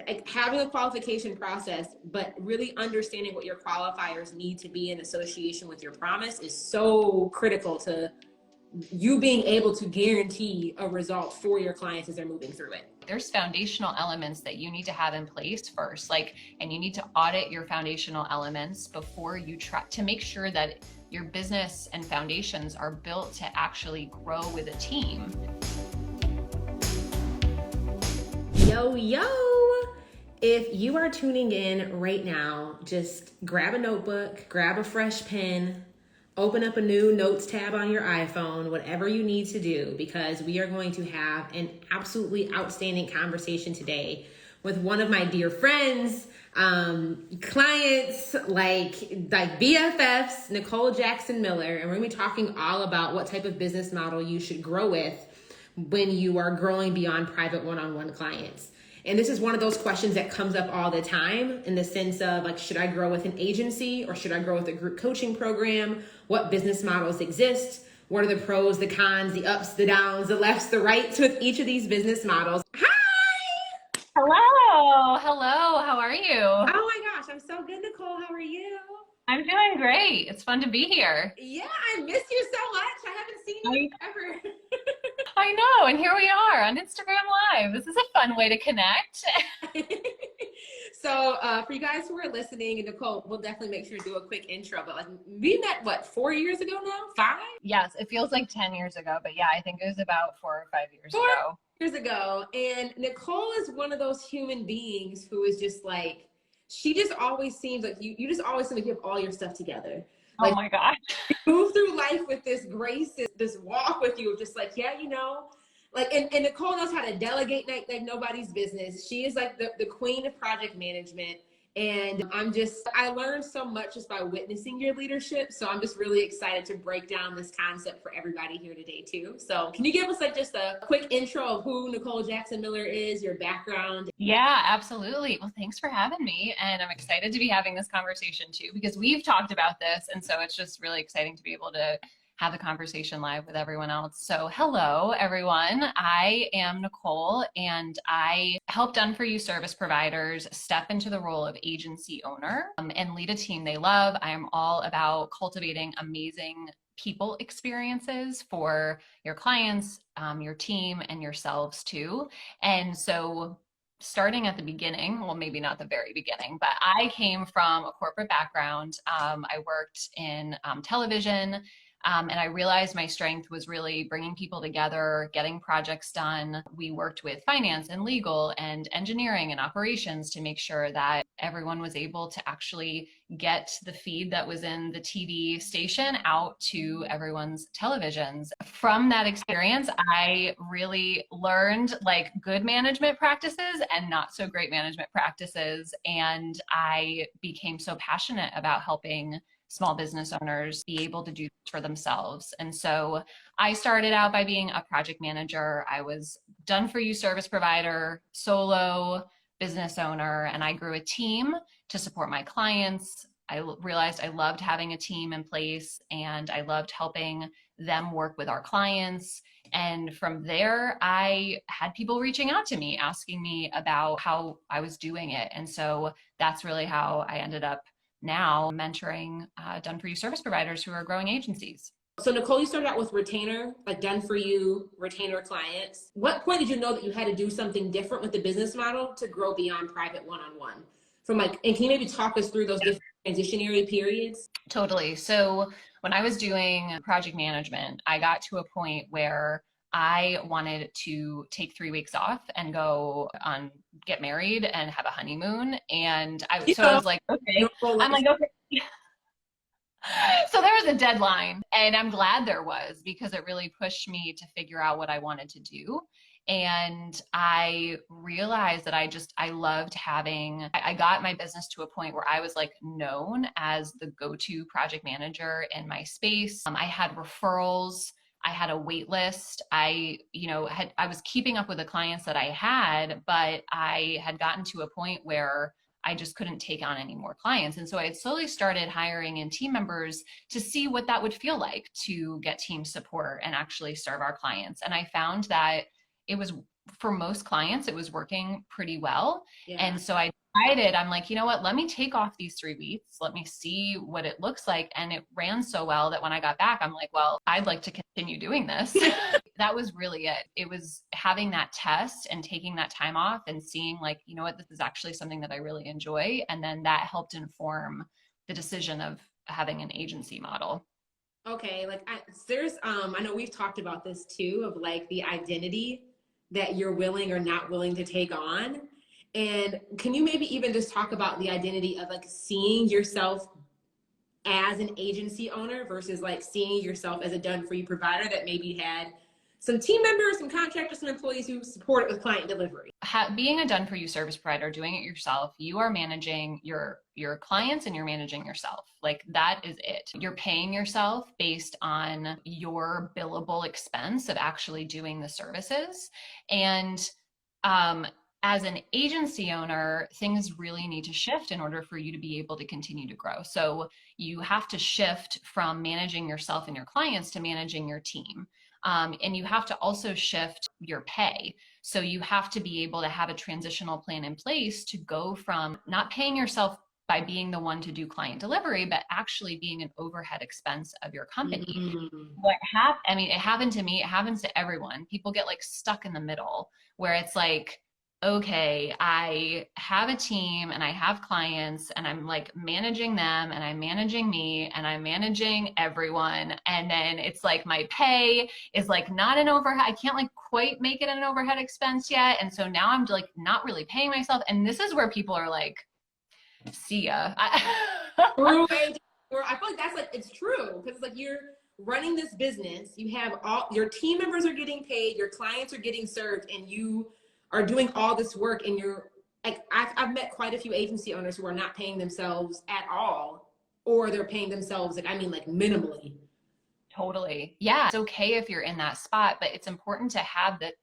like having a qualification process, but really understanding what your qualifiers need to be in association with your promise is so critical to you being able to guarantee a result for your clients as they're moving through it. There's foundational elements that you need to have in place first, and you need to audit your foundational elements before you try to make sure that your business and foundations are built to actually grow with a team. Yo, yo! If you are tuning in right now, just grab a notebook, grab a fresh pen, open up a new notes tab on your iPhone, whatever you need to do, because we are going to have an absolutely outstanding conversation today with one of my dear friends, clients, like BFFs, Nicole Jackson Miller. And we're gonna be talking all about what type of business model you should grow with when you are growing beyond private one-on-one clients. And this is one of those questions that comes up all the time in the sense of like, should I grow with an agency or should I grow with a group coaching program? What business models exist? What are the pros, the cons, the ups, the downs, the lefts, the rights with each of these business models? Hi! Hello. How are you? Oh my gosh, I'm so good, Nicole. How are you? I'm doing great. It's fun to be here. Yeah, I miss you so much. I haven't seen you forever. I know, and here we are on Instagram Live. This is a fun way to connect. So for you guys who are listening, and Nicole, we'll definitely make sure to do a quick intro, but like we met, what, 4 years ago now? 5? Yes, it feels like 10 years ago, but yeah, I think it was about 4 or 5 years ago. 4 years ago. And Nicole is one of those human beings who is just like, she just always seems like you just always seem like you have all your stuff together. Like, oh my gosh. You move through life with this grace, this walk with you of just like, yeah, you know, like, and Nicole knows how to delegate like nobody's business. She is like the queen of project management. And I learned so much just by witnessing your leadership. So I'm just really excited to break down this concept for everybody here today too. So can you give us like just a quick intro of who Nicole Jackson Miller is, your background? Yeah, absolutely. Well, thanks for having me. And I'm excited to be having this conversation too, because we've talked about this. And so it's just really exciting to be able to have the conversation live with everyone else. So hello, everyone. I am Nicole, and I help done-for-you service providers step into the role of agency owner and lead a team they love. I am all about cultivating amazing people experiences for your clients, your team, and yourselves too. And so starting at the beginning, well, maybe not the very beginning, but I came from a corporate background. I worked in television, and I realized my strength was really bringing people together, getting projects done. We worked with finance and legal and engineering and operations to make sure that everyone was able to actually get the feed that was in the TV station out to everyone's televisions. From that experience, I really learned like good management practices and not so great management practices. And I became so passionate about helping small business owners be able to do this for themselves. And so I started out by being a project manager. I was done-for-you service provider, solo business owner, and I grew a team to support my clients. I realized I loved having a team in place, and I loved helping them work with our clients. And from there, I had people reaching out to me, asking me about how I was doing it. And so that's really how I ended up now mentoring done-for-you service providers who are growing agencies. So Nicole, you started out with retainer, like done-for-you retainer clients. What point did you know that you had to do something different with the business model to grow beyond private one-on-one? And can you maybe talk us through those different transitionary periods? Totally. So when I was doing project management, I got to a point where I wanted to take 3 weeks off and get married and have a honeymoon. And I was like, okay. I'm like, okay. So there was a deadline, and I'm glad there was, because it really pushed me to figure out what I wanted to do. And I realized that I loved I got my business to a point where I was like known as the go-to project manager in my space. I had referrals. I had a wait list. I was keeping up with the clients that I had, but I had gotten to a point where I just couldn't take on any more clients. And so I had slowly started hiring in team members to see what that would feel like to get team support and actually serve our clients. And I found that it was for most clients, it was working pretty well. Yeah. And so I decided, I'm like, you know what, let me take off these 3 weeks. Let me see what it looks like. And it ran so well that when I got back, I'm like, well, I'd like to continue doing this. That was really it. It was having that test and taking that time off and seeing like, you know what, this is actually something that I really enjoy. And then that helped inform the decision of having an agency model. Okay, like there's I know we've talked about this too of like the identity that you're willing or not willing to take on. And can you maybe even just talk about the identity of like seeing yourself as an agency owner versus like seeing yourself as a done for you provider that maybe had some team members, some contractors, some employees who support it with client delivery? Being a done for you service provider, doing it yourself, you are managing your clients and you're managing yourself. Like that is it. You're paying yourself based on your billable expense of actually doing the services. And as an agency owner, things really need to shift in order for you to be able to continue to grow. So you have to shift from managing yourself and your clients to managing your team. And you have to also shift your pay. So you have to be able to have a transitional plan in place to go from not paying yourself by being the one to do client delivery, but actually being an overhead expense of your company. I mean, it happened to me, it happens to everyone. People get like stuck in the middle where it's like, okay, I have a team and I have clients and I'm like managing them and I'm managing me and I'm managing everyone. And then it's like my pay is like not an overhead. I can't like quite make it an overhead expense yet. And so now I'm like not really paying myself. And this is where people are like, see ya. I feel like that's like, it's true. Because like you're running this business, you have all your team members are getting paid, your clients are getting served, and you are doing all this work and you're like, I've met quite a few agency owners who are not paying themselves at all, or they're paying themselves, like, I mean, like minimally. Totally. Yeah. It's okay if you're in that spot, but it's important to have that.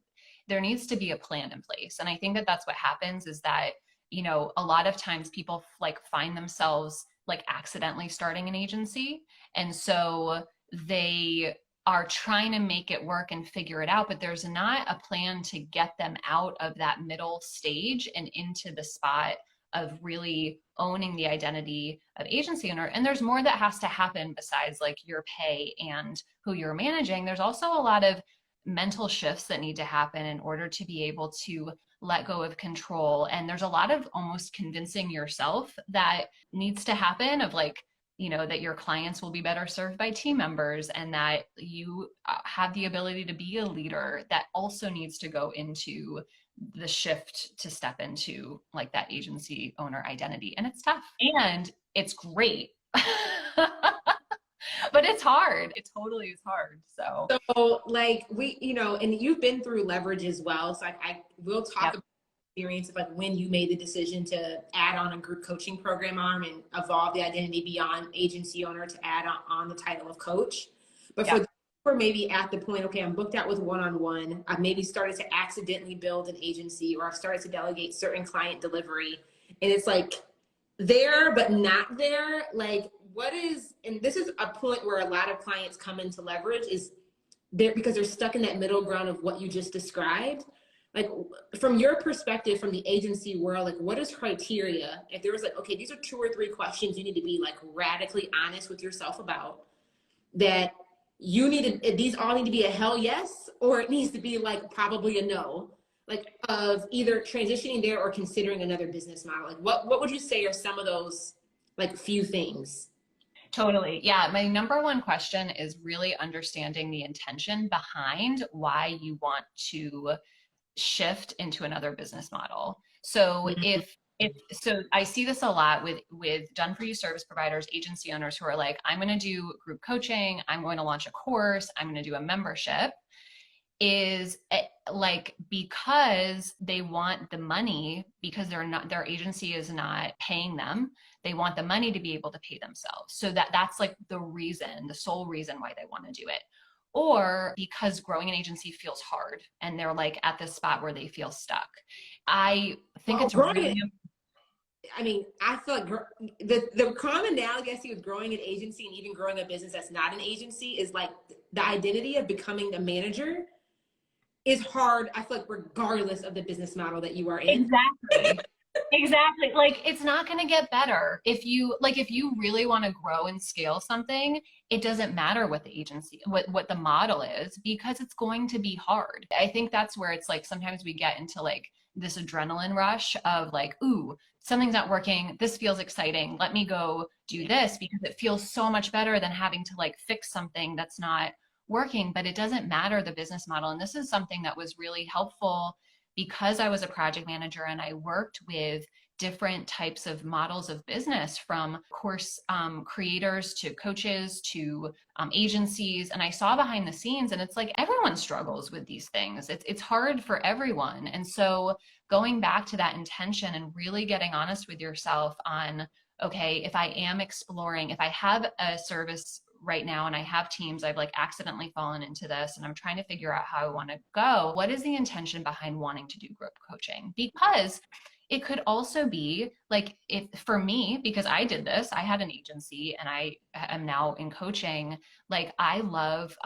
There needs to be a plan in place. And I think that that's what happens is that, you know, a lot of times people like find themselves like accidentally starting an agency. And so they are trying to make it work and figure it out, but there's not a plan to get them out of that middle stage and into the spot of really owning the identity of agency owner. And there's more that has to happen besides like your pay and who you're managing. There's also a lot of mental shifts that need to happen in order to be able to let go of control. And there's a lot of almost convincing yourself that needs to happen of like, you know, that your clients will be better served by team members and that you have the ability to be a leader. That also needs to go into the shift to step into like that agency owner identity. And it's tough and it's great, but it's hard. It totally is hard. So like we, you know, and you've been through leverage as well. So I will talk Yep. about experience of like when you made the decision to add on a group coaching program arm and evolve the identity beyond agency owner to add on the title of coach. But Yep. for maybe at the point, okay, I'm booked out with one-on-one. I've maybe started to accidentally build an agency, or I've started to delegate certain client delivery. And it's like there, but not there. Like what is, and this is a point where a lot of clients come into leverage is there because they're stuck in that middle ground of what you just described. Like from your perspective, from the agency world, like what is criteria? If there was like, okay, these are 2 or 3 questions you need to be like radically honest with yourself about, that you need to, these all need to be a hell yes, or it needs to be like probably a no, like of either transitioning there or considering another business model. Like what would you say are some of those like few things? Totally. Yeah. My number one question is really understanding the intention behind why you want to shift into another business model. So if so I see this a lot with done for you service providers, agency owners who are like, I'm going to do group coaching, I'm going to launch a course, I'm going to do a membership, is like because they want the money, because their agency is not paying them, they want the money to be able to pay themselves. So that's like the sole reason why they want to do it. Or because growing an agency feels hard and they're like at this spot where they feel stuck. I think it's really, I mean, I feel like the commonality I see with growing an agency and even growing a business that's not an agency is like the identity of becoming the manager is hard, I feel like, regardless of the business model that you are in. Exactly. Exactly. Like it's not going to get better if you really want to grow and scale something, it doesn't matter what the agency what the model is because it's going to be hard. I think that's where it's like sometimes we get into like this adrenaline rush of like, ooh, something's not working. This feels exciting. Let me go do this because it feels so much better than having to like fix something that's not working, but it doesn't matter the business model. And this is something that was really helpful because I was a project manager and I worked with different types of models of business from course creators to coaches to agencies. And I saw behind the scenes and it's like everyone struggles with these things. It's hard for everyone. And so going back to that intention and really getting honest with yourself on, okay, if I am exploring, if I have a service right now and I have teams, I've like accidentally fallen into this and I'm trying to figure out how I want to go. What is the intention behind wanting to do group coaching? Because it could also be like if for me, because I did this, I had an agency and I am now in coaching. Like I love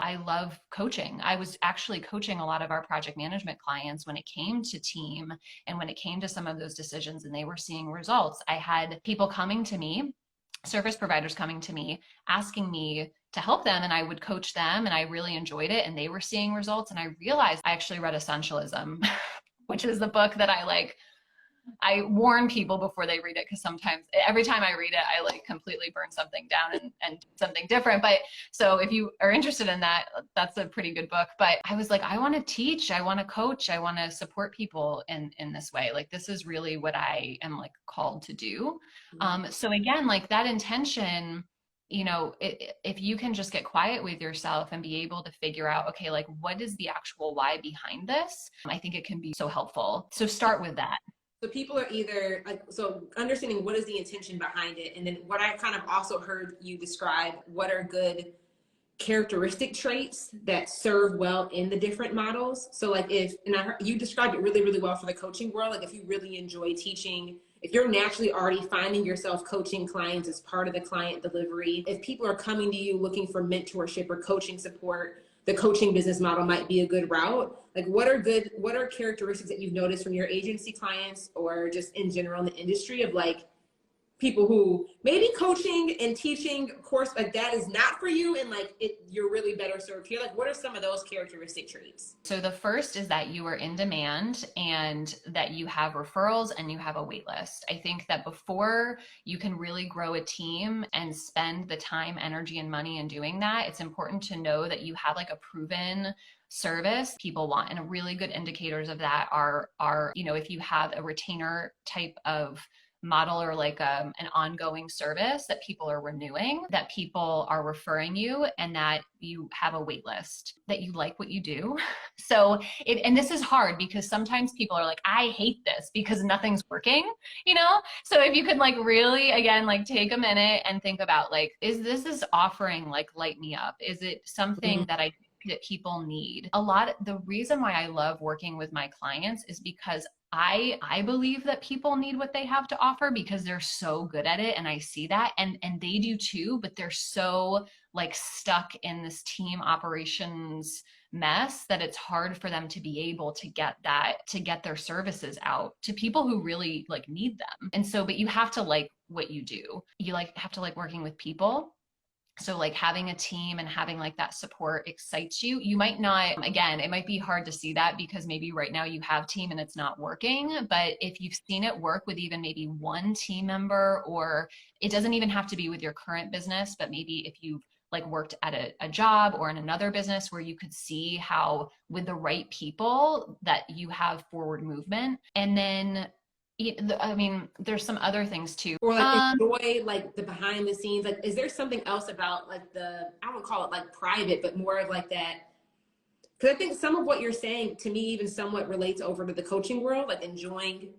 coaching. I was actually coaching a lot of our project management clients when it came to team and when it came to some of those decisions and they were seeing results. I had people coming to me, service providers coming to me asking me to help them and I would coach them and I really enjoyed it and they were seeing results and I realized I actually read Essentialism, which is the book that I warn people before they read it because sometimes every time I read it I like completely burn something down and do something different. But so if you are interested in that, that's a pretty good book. But I was like, I want to teach, I want to coach, I want to support people in this way. Like this is really what I am like called to do. So again, like that intention, you know, if you can just get quiet with yourself and be able to figure out, okay, like what is the actual why behind this? I think it can be so helpful. So start with that. So people are either like, so understanding what is the intention behind it. And then what I kind of also heard you describe, what are good characteristic traits that serve well in the different models. So like if, and I heard you described it really, really well for the coaching world. Like if you really enjoy teaching, if you're naturally already finding yourself coaching clients as part of the client delivery, if people are coming to you looking for mentorship or coaching support, the coaching business model might be a good route. Like what are characteristics that you've noticed from your agency clients or just in general in the industry of like people who maybe coaching and teaching course like that is not for you and like you're really better served here? Like what are some of those characteristic traits? So the first is that you are in demand and that you have referrals and you have a wait list. I think that before you can really grow a team and spend the time, energy, and money in doing that, it's important to know that you have like a proven service people want. And really good indicators of that are, you know, if you have a retainer type of model or like an ongoing service that people are renewing, that people are referring you, and that you have a wait list, that you like what you do. So and this is hard because sometimes people are like, I hate this because nothing's working, you know? So if you could like really, again, like take a minute and think about like, is this offering like light me up? Is it something that that people need? The reason why I love working with my clients is because I believe that people need what they have to offer because they're so good at it and I see that and they do too, but they're so like stuck in this team operations mess that it's hard for them to be able to get their services out to people who really like need them. And so but you have to like what you do. You like have to like working with people. So like having a team and having like that support excites you. You might not, again, it might be hard to see that because maybe right now you have team and it's not working. But if you've seen it work with even maybe one team member, or it doesn't even have to be with your current business, but maybe if you've like worked at a job or in another business where you could see how with the right people that you have forward movement. And then I mean, there's some other things too. Or like enjoy like the behind the scenes. Like, is there something else about like I won't call it like private, but more of like that? Because I think some of what you're saying to me even somewhat relates over to the coaching world, like enjoying.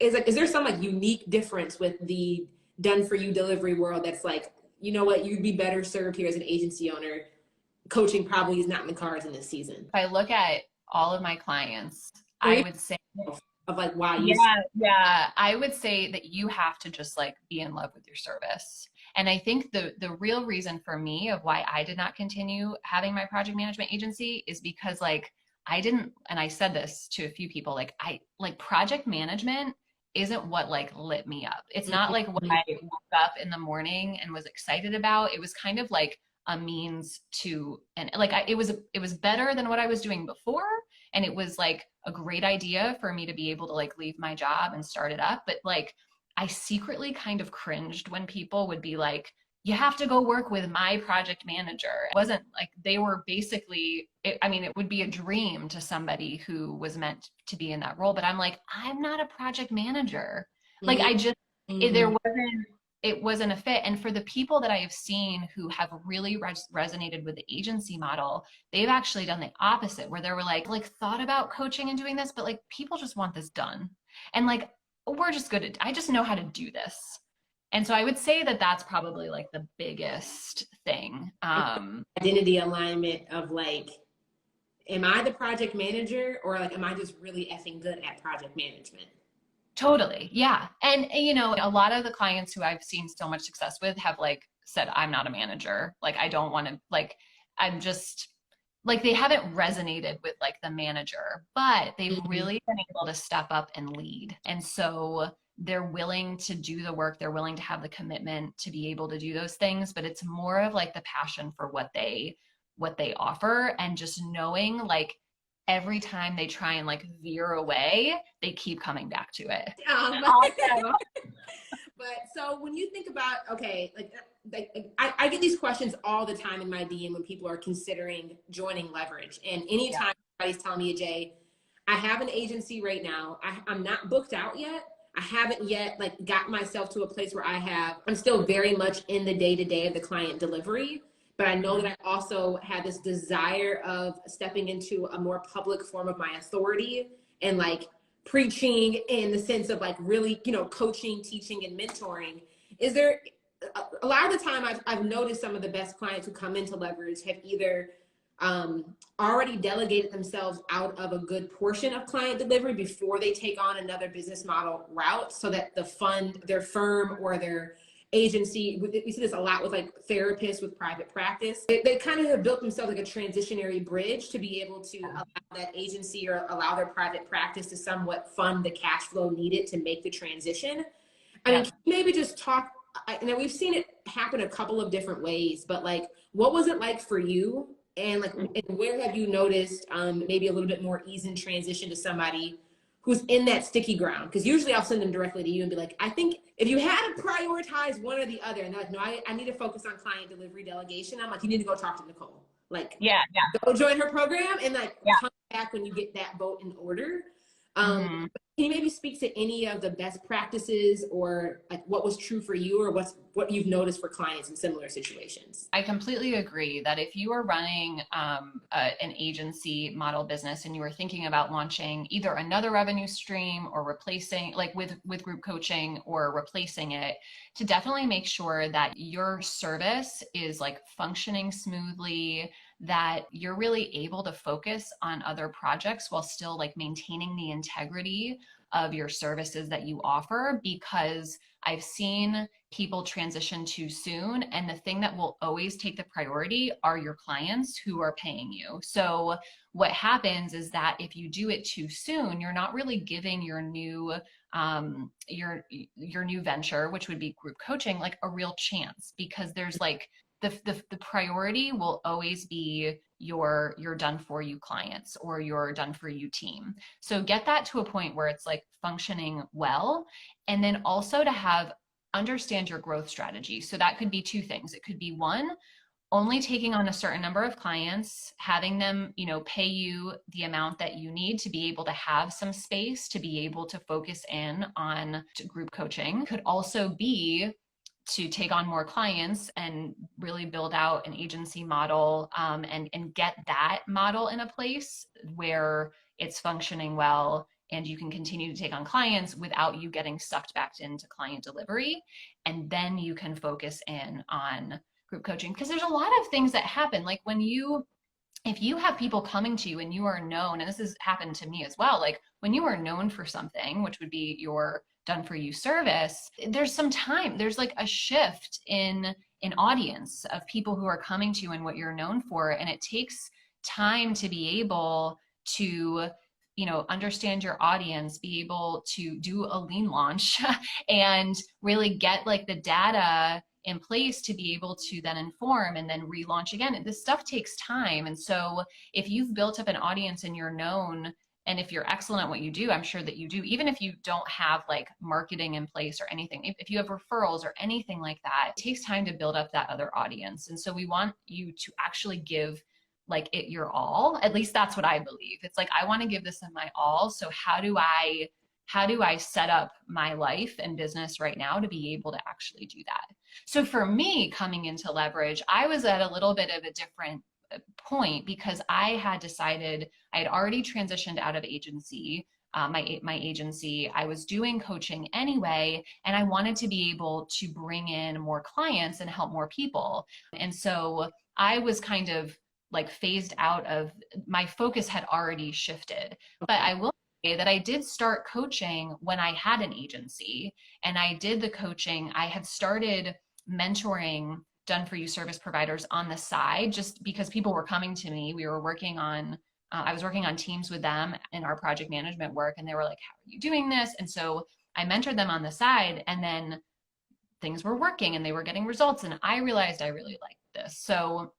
Is there some like unique difference with the done for you delivery world that's like, you know what, you'd be better served here as an agency owner. Coaching probably is not in the cards in this season. If I look at all of my clients, I would say of like why you I would say that you have to just like be in love with your service. And I think the real reason for me of why I did not continue having my project management agency is because like I didn't, and I said this to a few people, like project management isn't what like lit me up. It's not like what I woke up in the morning and was excited about. It was kind of like a means to, and like it was better than what I was doing before. And it was like a great idea for me to be able to like leave my job and start it up. But like, I secretly kind of cringed when people would be like, you have to go work with my project manager. It wasn't like they were basically, I mean, it would be a dream to somebody who was meant to be in that role, but I'm like, I'm not a project manager. Like I just, it wasn't a fit. And for the people that I have seen who have really resonated with the agency model, they've actually done the opposite where they were like thought about coaching and doing this, but like people just want this done. And like, we're just good at, I just know how to do this. And so I would say that that's probably like the biggest thing. Identity alignment of like, am I the project manager or like, am I just really effing good at project management? Totally. Yeah. And, you know, a lot of the clients who I've seen so much success with have like said, I'm not a manager. Like, I don't want to, like, I'm just like, they haven't resonated with like the manager, but they've really been able to step up and lead. And so they're willing to do the work. They're willing to have the commitment to be able to do those things, but it's more of like the passion for what they offer, and just knowing like every time they try and like veer away, they keep coming back to it. But so when you think about, okay, like I get these questions all the time in my DM when people are considering joining Leverage. And anytime somebody's telling me, Jay, I have an agency right now. I'm not booked out yet. I haven't yet like got myself to a place where I'm still very much in the day-to-day of the client delivery. But I know that I also have this desire of stepping into a more public form of my authority and like preaching in the sense of like really, you know, coaching, teaching, and mentoring. Is there, a lot of the time I've noticed some of the best clients who come into Leverage have either already delegated themselves out of a good portion of client delivery before they take on another business model route, so that their firm or their agency, we see this a lot with like therapists with private practice, they kind of have built themselves like a transitionary bridge to be able to allow that agency or allow their private practice to somewhat fund the cash flow needed to make the transition. I mean, can you maybe just talk, and we've seen it happen a couple of different ways, but like, what was it like for you? And like, and where have you noticed maybe a little bit more ease in transition to somebody who's in that sticky ground? Because usually I'll send them directly to you and be like, I think if you had to prioritize one or the other, and they're like, no, I need to focus on client delivery delegation. I'm like, you need to go talk to Nicole. Like, go join her program and like come back when you get that boat in order. Can you maybe speak to any of the best practices or like what was true for you or what you've noticed for clients in similar situations? I completely agree that if you are running an agency model business and you are thinking about launching either another revenue stream or replacing, like with group coaching or replacing it, to definitely make sure that your service is like functioning smoothly, that you're really able to focus on other projects while still like maintaining the integrity of your services that you offer. Because I've seen people transition too soon, and the thing that will always take the priority are your clients who are paying you. So what happens is that if you do it too soon, you're not really giving your new your new venture, which would be group coaching, like a real chance, because there's like the priority will always be your done for you clients or your done for you team. So get that to a point where it's like functioning well. And then also to understand your growth strategy. So that could be two things. It could be one, only taking on a certain number of clients, having them, you know, pay you the amount that you need to be able to have some space to be able to focus in on group coaching. Could also be to take on more clients and really build out an agency model, and get that model in a place where it's functioning well and you can continue to take on clients without you getting sucked back into client delivery. And then you can focus in on group coaching, because there's a lot of things that happen. Like if you have people coming to you and you are known, and this has happened to me as well, like when you are known for something, which would be your done for you service, there's like a shift in an audience of people who are coming to you and what you're known for. And it takes time to be able to, understand your audience, be able to do a lean launch and really get like the data in place to be able to then inform and then relaunch again. This stuff takes time. And so if you've built up an audience and you're known, and if you're excellent at what you do, I'm sure that you do, even if you don't have like marketing in place or anything, if you have referrals or anything like that, it takes time to build up that other audience. And so we want you to actually give like it your all. At least that's what I believe. It's like, I want to give this in my all. So how do I set up my life and business right now to be able to actually do that? So for me, coming into Leverage, I was at a little bit of a different point because I had decided I had already transitioned out of agency, my agency. I was doing coaching anyway, and I wanted to be able to bring in more clients and help more people. And so I was kind of like phased out of, my focus had already shifted. But I will say that I did start coaching when I had an agency, and I did the coaching. I had started mentoring done for you service providers on the side, just because people were coming to me. We were working on, I was working on teams with them in our project management work, and they were like, how are you doing this? And so I mentored them on the side, and then things were working and they were getting results. And I realized I really liked this. So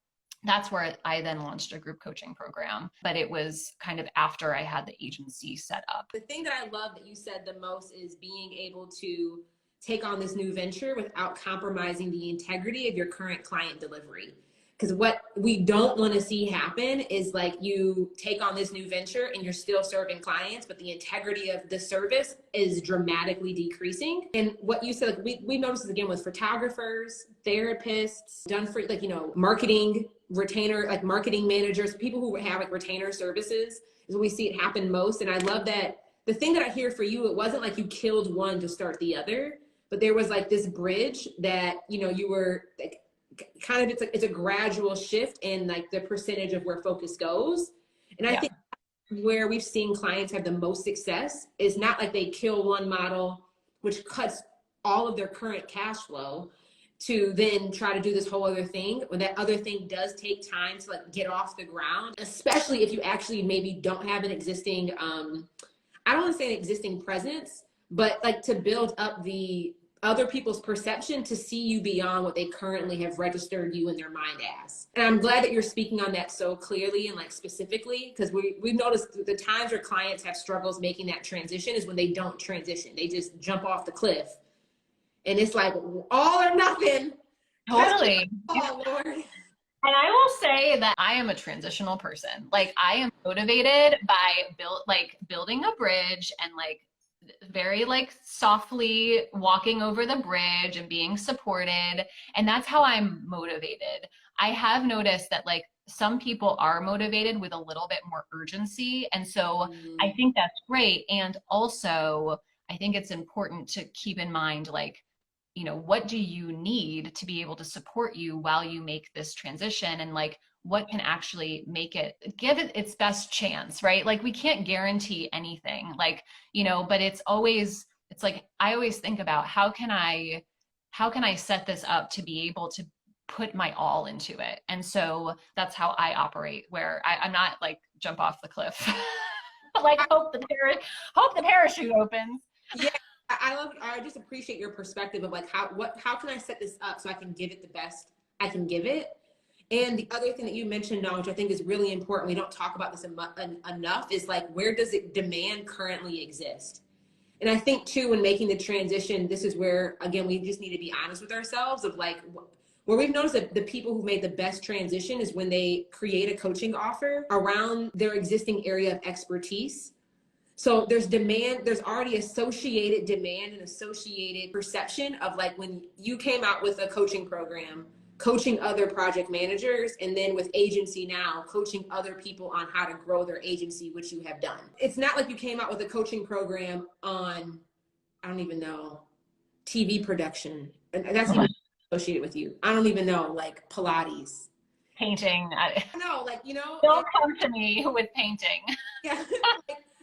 that's where I then launched a group coaching program, but it was kind of after I had the agency set up. The thing that I love that you said the most is being able to take on this new venture without compromising the integrity of your current client delivery. Because what we don't want to see happen is like you take on this new venture and you're still serving clients, but the integrity of the service is dramatically decreasing. And what you said, like we noticed this again with photographers, therapists, done for like, marketing, retainer, like marketing managers, people who have like retainer services is when we see it happen most. And I love that the thing that I hear for you, it wasn't like you killed one to start the other, but there was like this bridge that, you were like, kind of, it's a gradual shift in like the percentage of where focus goes. And I think where we've seen clients have the most success is not like they kill one model, which cuts all of their current cash flow, to then try to do this whole other thing, when that other thing does take time to like get off the ground, especially if you actually maybe don't have an existing, I don't want to say an existing presence, but like to build up the other people's perception to see you beyond what they currently have registered you in their mind as. And I'm glad that you're speaking on that so clearly and like specifically, because we've noticed the times where clients have struggles making that transition is when they don't transition. They just jump off the cliff. And it's like all or nothing. Totally. Oh, Lord. And I will say that I am a transitional person. Like I am motivated by building a bridge and like very like softly walking over the bridge and being supported. And that's how I'm motivated. I have noticed that like some people are motivated with a little bit more urgency. And so I think that's great. And also I think it's important to keep in mind, like, what do you need to be able to support you while you make this transition, and like what can actually give it its best chance, right? Like we can't guarantee anything, like, but it's like, I always think about how can I set this up to be able to put my all into it. And so that's how I operate, where I'm not like jump off the cliff, but like hope the parachute opens. Yeah. I just appreciate your perspective of like how can I set this up so I can give it the best I can give it. And the other thing that you mentioned now, which I think is really important, we don't talk about this enough, is like, where does demand currently exist? And I think too, when making the transition, this is where, again, we just need to be honest with ourselves of like, where we've noticed that the people who made the best transition is when they create a coaching offer around their existing area of expertise. So there's demand, there's already associated demand and associated perception of like when you came out with a coaching program, coaching other project managers, and then with agency now, coaching other people on how to grow their agency, which you have done. It's not like you came out with a coaching program on, I don't even know, TV production. And that's even associated with you. I don't even know, like Pilates. Painting. I know, like, don't come to me with painting. Yeah.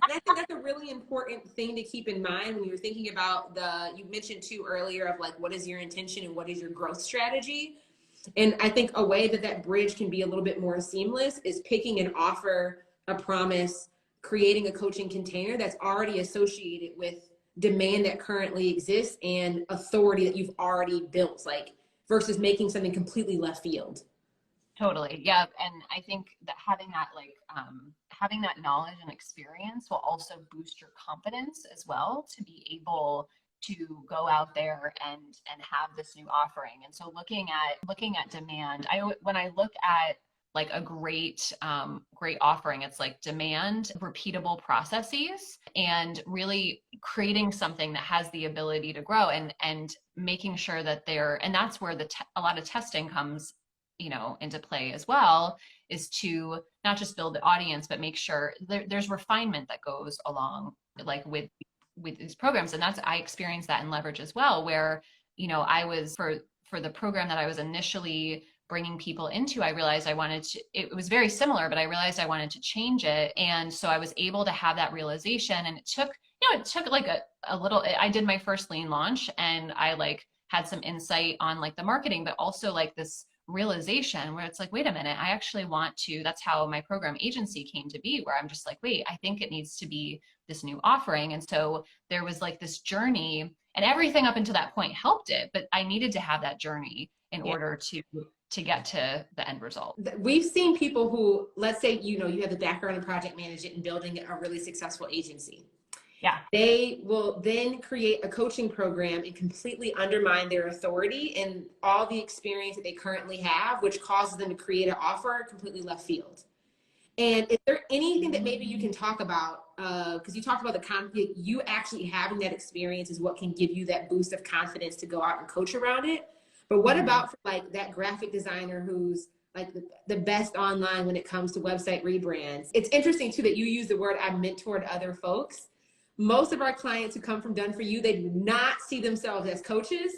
And I think that's a really important thing to keep in mind when you're thinking about you mentioned too earlier of like, what is your intention and what is your growth strategy? And I think a way that bridge can be a little bit more seamless is picking an offer, a promise, creating a coaching container that's already associated with demand that currently exists and authority that you've already built, like versus making something completely left field. Totally. Yeah. And I think that having that knowledge and experience will also boost your confidence as well to be able to go out there and have this new offering. And so looking at demand, when I look at like a great offering, it's like demand, repeatable processes, and really creating something that has the ability to grow and making sure that and that's where a lot of testing comes into play as well, is to not just build the audience, but make sure there's refinement that goes along like with these programs. And I experienced that in Leverage as well, where, I was for the program that I was initially bringing people into, I realized it was very similar, but I realized I wanted to change it. And so I was able to have that realization, and it took like a little, I did my first lean launch, and I like had some insight on like the marketing, but also like this realization where it's like, wait a minute, I actually want to, that's how my program agency came to be, where I'm just like, wait, I think it needs to be this new offering. And so there was like this journey, and everything up until that point helped it, but I needed to have that journey in order to get to the end result. We've seen people who, let's say, you have the background in project management and building a really successful agency. Yeah. They will then create a coaching program and completely undermine their authority and all the experience that they currently have, which causes them to create an offer completely left field. And is there anything that maybe you can talk about? Because you talked about you actually having that experience is what can give you that boost of confidence to go out and coach around it. But what about for like that graphic designer who's like the best online when it comes to website rebrands? It's interesting too that you use the word "I mentored other folks." Most of our clients who come from Done For You, they do not see themselves as coaches.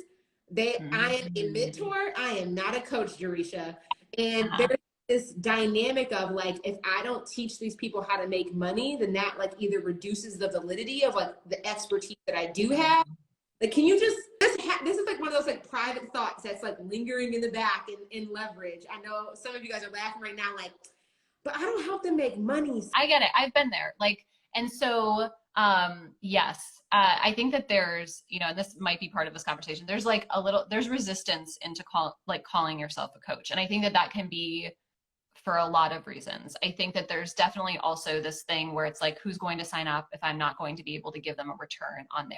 I am a mentor. I am not a coach, Jerisha. And there's this dynamic of like, if I don't teach these people how to make money, then that like either reduces the validity of like the expertise that I do have. Like, can you this is like one of those like private thoughts that's like lingering in the back in Leverage. I know some of you guys are laughing right now, like, but I don't help them make money. I get it. I've been there. Like, and so yes, I think that there's, and this might be part of this conversation, there's like there's resistance into calling yourself a coach. And I think that can be for a lot of reasons. I think that there's definitely also this thing where it's like, who's going to sign up if I'm not going to be able to give them a return on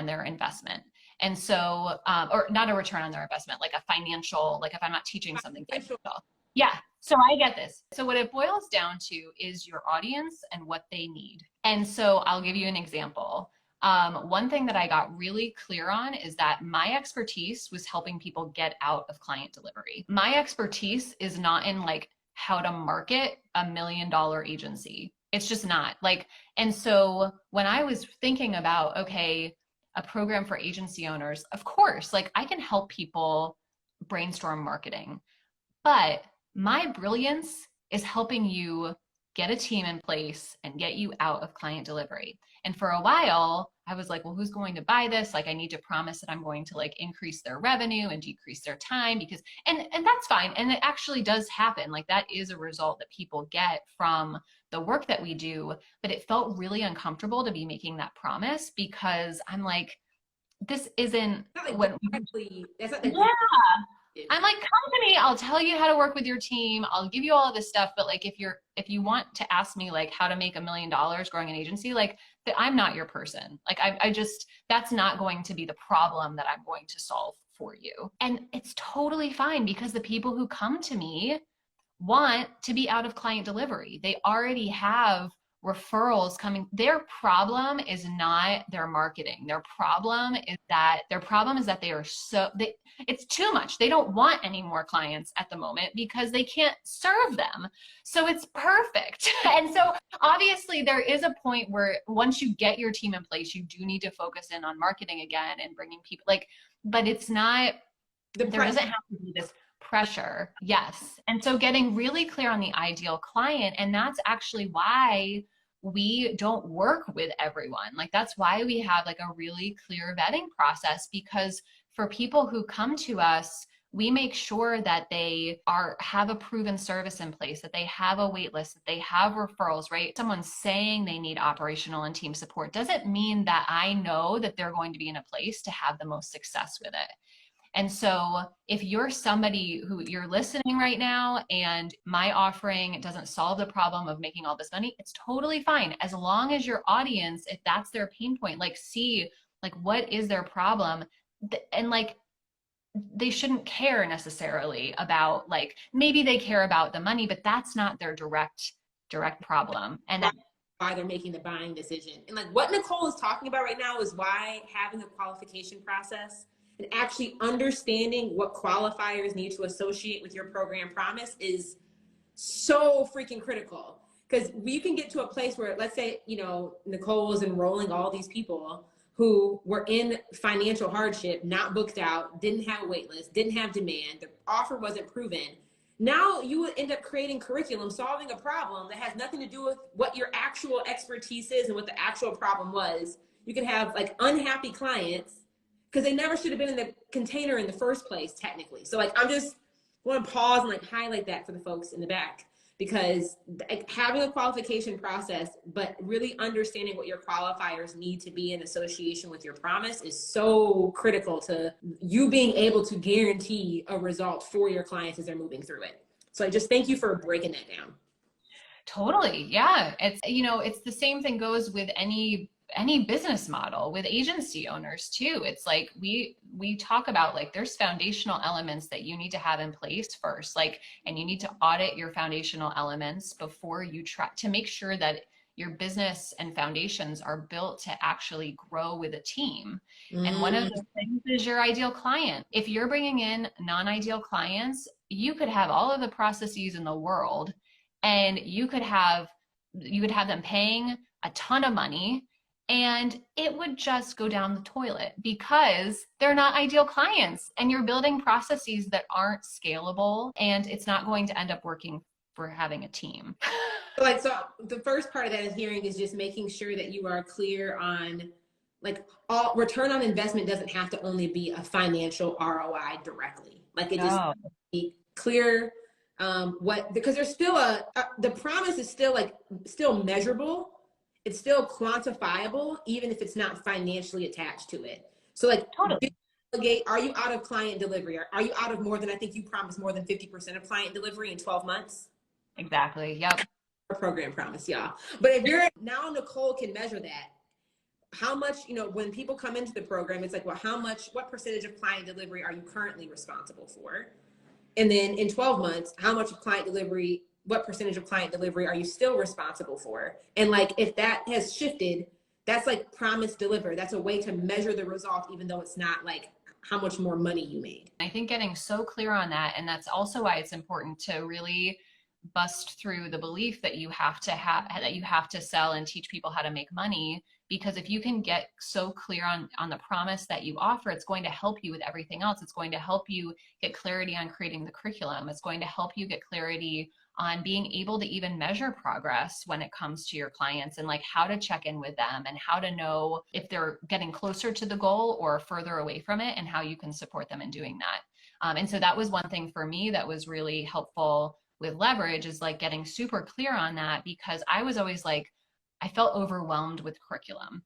their investment? And so, or not a return on their investment, like a financial, like if I'm not teaching something financial. Yeah. So I get this. So what it boils down to is your audience and what they need. And so I'll give you an example. One thing that I got really clear on is that my expertise was helping people get out of client delivery. My expertise is not in like how to market $1 million agency. It's just not like, and so when I was thinking about, okay, a program for agency owners, of course, like I can help people brainstorm marketing, but my brilliance is helping you get a team in place and get you out of client delivery. And for a while, I was like, well, who's going to buy this? Like, I need to promise that I'm going to like increase their revenue and decrease their time because, and that's fine. And it actually does happen. Like that is a result that people get from the work that we do, but it felt really uncomfortable to be making that promise because I'm like, this isn't what that's not I'm like, come to me, I'll tell you how to work with your team, I'll give you all of this stuff, but like if you want to ask me like how to make $1 million growing an agency, like I'm not your person. Like I just, that's not going to be the problem that I'm going to solve for you. And it's totally fine because the people who come to me want to be out of client delivery. They already have referrals coming. Their problem is not their marketing. Their problem is that they are it's too much. They don't want any more clients at the moment because they can't serve them. So it's perfect. And so obviously there is a point where once you get your team in place, you do need to focus in on marketing again and bringing people but it's not, there doesn't have to be this pressure. Yes. And so getting really clear on the ideal client, and that's actually why we don't work with everyone. Like that's why we have like a really clear vetting process, because for people who come to us, we make sure that they have a proven service in place, that they have a wait list, that they have referrals, right? Someone saying they need operational and team support doesn't mean that I know that they're going to be in a place to have the most success with it. And so if you're somebody who you're listening right now and my offering doesn't solve the problem of making all this money, it's totally fine. As long as your audience, if that's their pain point, like see, like what is their problem? And like, they shouldn't care necessarily about, like, maybe they care about the money, but that's not their direct problem. And that's why they're making the buying decision. And like what Nicole is talking about right now is why having a qualification process and actually understanding what qualifiers need to associate with your program promise is so freaking critical. Because you can get to a place where, let's say, you know, Nicole is enrolling all these people who were in financial hardship, not booked out, didn't have a wait list, didn't have demand, the offer wasn't proven. Now you would end up creating curriculum, solving a problem that has nothing to do with what your actual expertise is and what the actual problem was. You can have like unhappy clients because they never should have been in the container in the first place, technically. So like, I'm just want to pause and like highlight that for the folks in the back, because like, having a qualification process, but really understanding what your qualifiers need to be in association with your promise is so critical to you being able to guarantee a result for your clients as they're moving through it. So I just thank you for breaking that down. Totally. Yeah. It's, you know, it's the same thing goes with any business model, with agency owners too. It's like we talk about, like, there's foundational elements that you need to have in place first, like, and you need to audit your foundational elements before you try to make sure that your business and foundations are built to actually grow with a team. And one of the things is your ideal client. If you're bringing in non-ideal clients, you could have all of the processes in the world and you could have them paying a ton of money and it would just go down the toilet because they're not ideal clients and you're building processes that aren't scalable, and it's not going to end up working for having a team. So the first part of that is hearing is just making sure that you are clear on, like, all return on investment doesn't have to only be a financial ROI directly. Like it just be clear because there's still the promise is still measurable. It's still quantifiable, even if it's not financially attached to it. So like, totally. Are you out of client delivery? Are you out of more than, I think you promised more than 50% of client delivery in 12 months? Exactly. Yep. Our program promise, yeah. But if you're now, Nicole can measure that. How much, you know, when people come into the program, it's like, well, what percentage of client delivery are you currently responsible for? And then in 12 months, how much of client delivery, what percentage of client delivery are you still responsible for? And like, if that has shifted, that's like promise deliver. That's a way to measure the result, even though it's not like how much more money you made. I think getting so clear on that, and that's also why it's important to really bust through the belief that you have to sell and teach people how to make money. Because if you can get so clear on the promise that you offer, it's going to help you with everything else. It's going to help you get clarity on creating the curriculum. It's going to help you get clarity on being able to even measure progress when it comes to your clients, and like how to check in with them and how to know if they're getting closer to the goal or further away from it, and how you can support them in doing that. And so that was one thing for me that was really helpful with leverage, is like getting super clear on that, because I was always like, I felt overwhelmed with curriculum.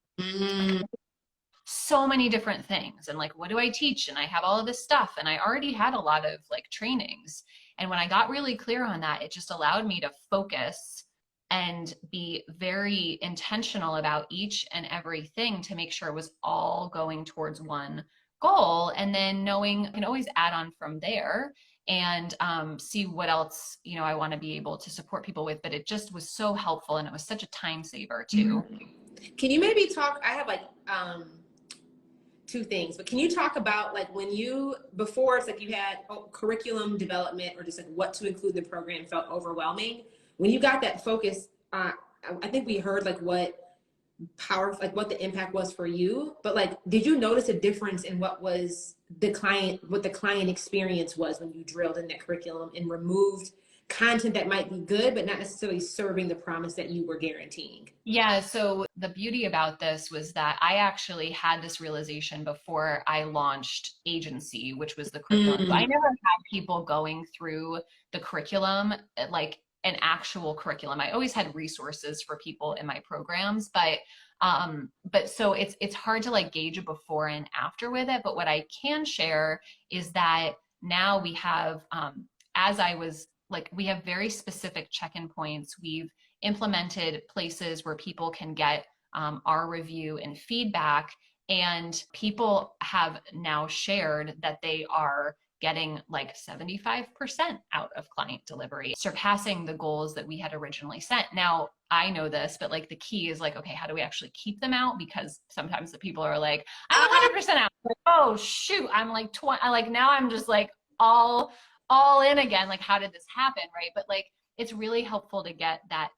So many different things. And like, what do I teach? And I have all of this stuff. And I already had a lot of like trainings. And when I got really clear on that, it just allowed me to focus and be very intentional about each and everything to make sure it was all going towards one goal. And then knowing I can always add on from there and see what else, you know, I want to be able to support people with. But it just was so helpful, and it was such a time saver too. Can you maybe talk, I have like two things, but can you talk about like when you, before it's like you had curriculum development or just like what to include in the program felt overwhelming. When you got that focus, I think we heard like what the impact was for you, but like, did you notice a difference in what the client experience was when you drilled in that curriculum and removed content that might be good, but not necessarily serving the promise that you were guaranteeing? Yeah, so the beauty about this was that I actually had this realization before I launched agency, which was the curriculum. So I Mm. never had people going through the curriculum, like an actual curriculum. I always had resources for people in my programs, but so it's hard to like gauge a before and after with it. But what I can share is that now we have, as I was like, we have very specific check-in points. We've implemented places where people can get our review and feedback. And people have now shared that they are getting like 75% out of client delivery, surpassing the goals that we had originally set. Now, I know this, but like the key is like, okay, how do we actually keep them out? Because sometimes the people are like, I'm 100% out. Like, oh shoot, I'm like 20. Like now I'm just like all in again. Like, how did this happen, right? But like, it's really helpful to get that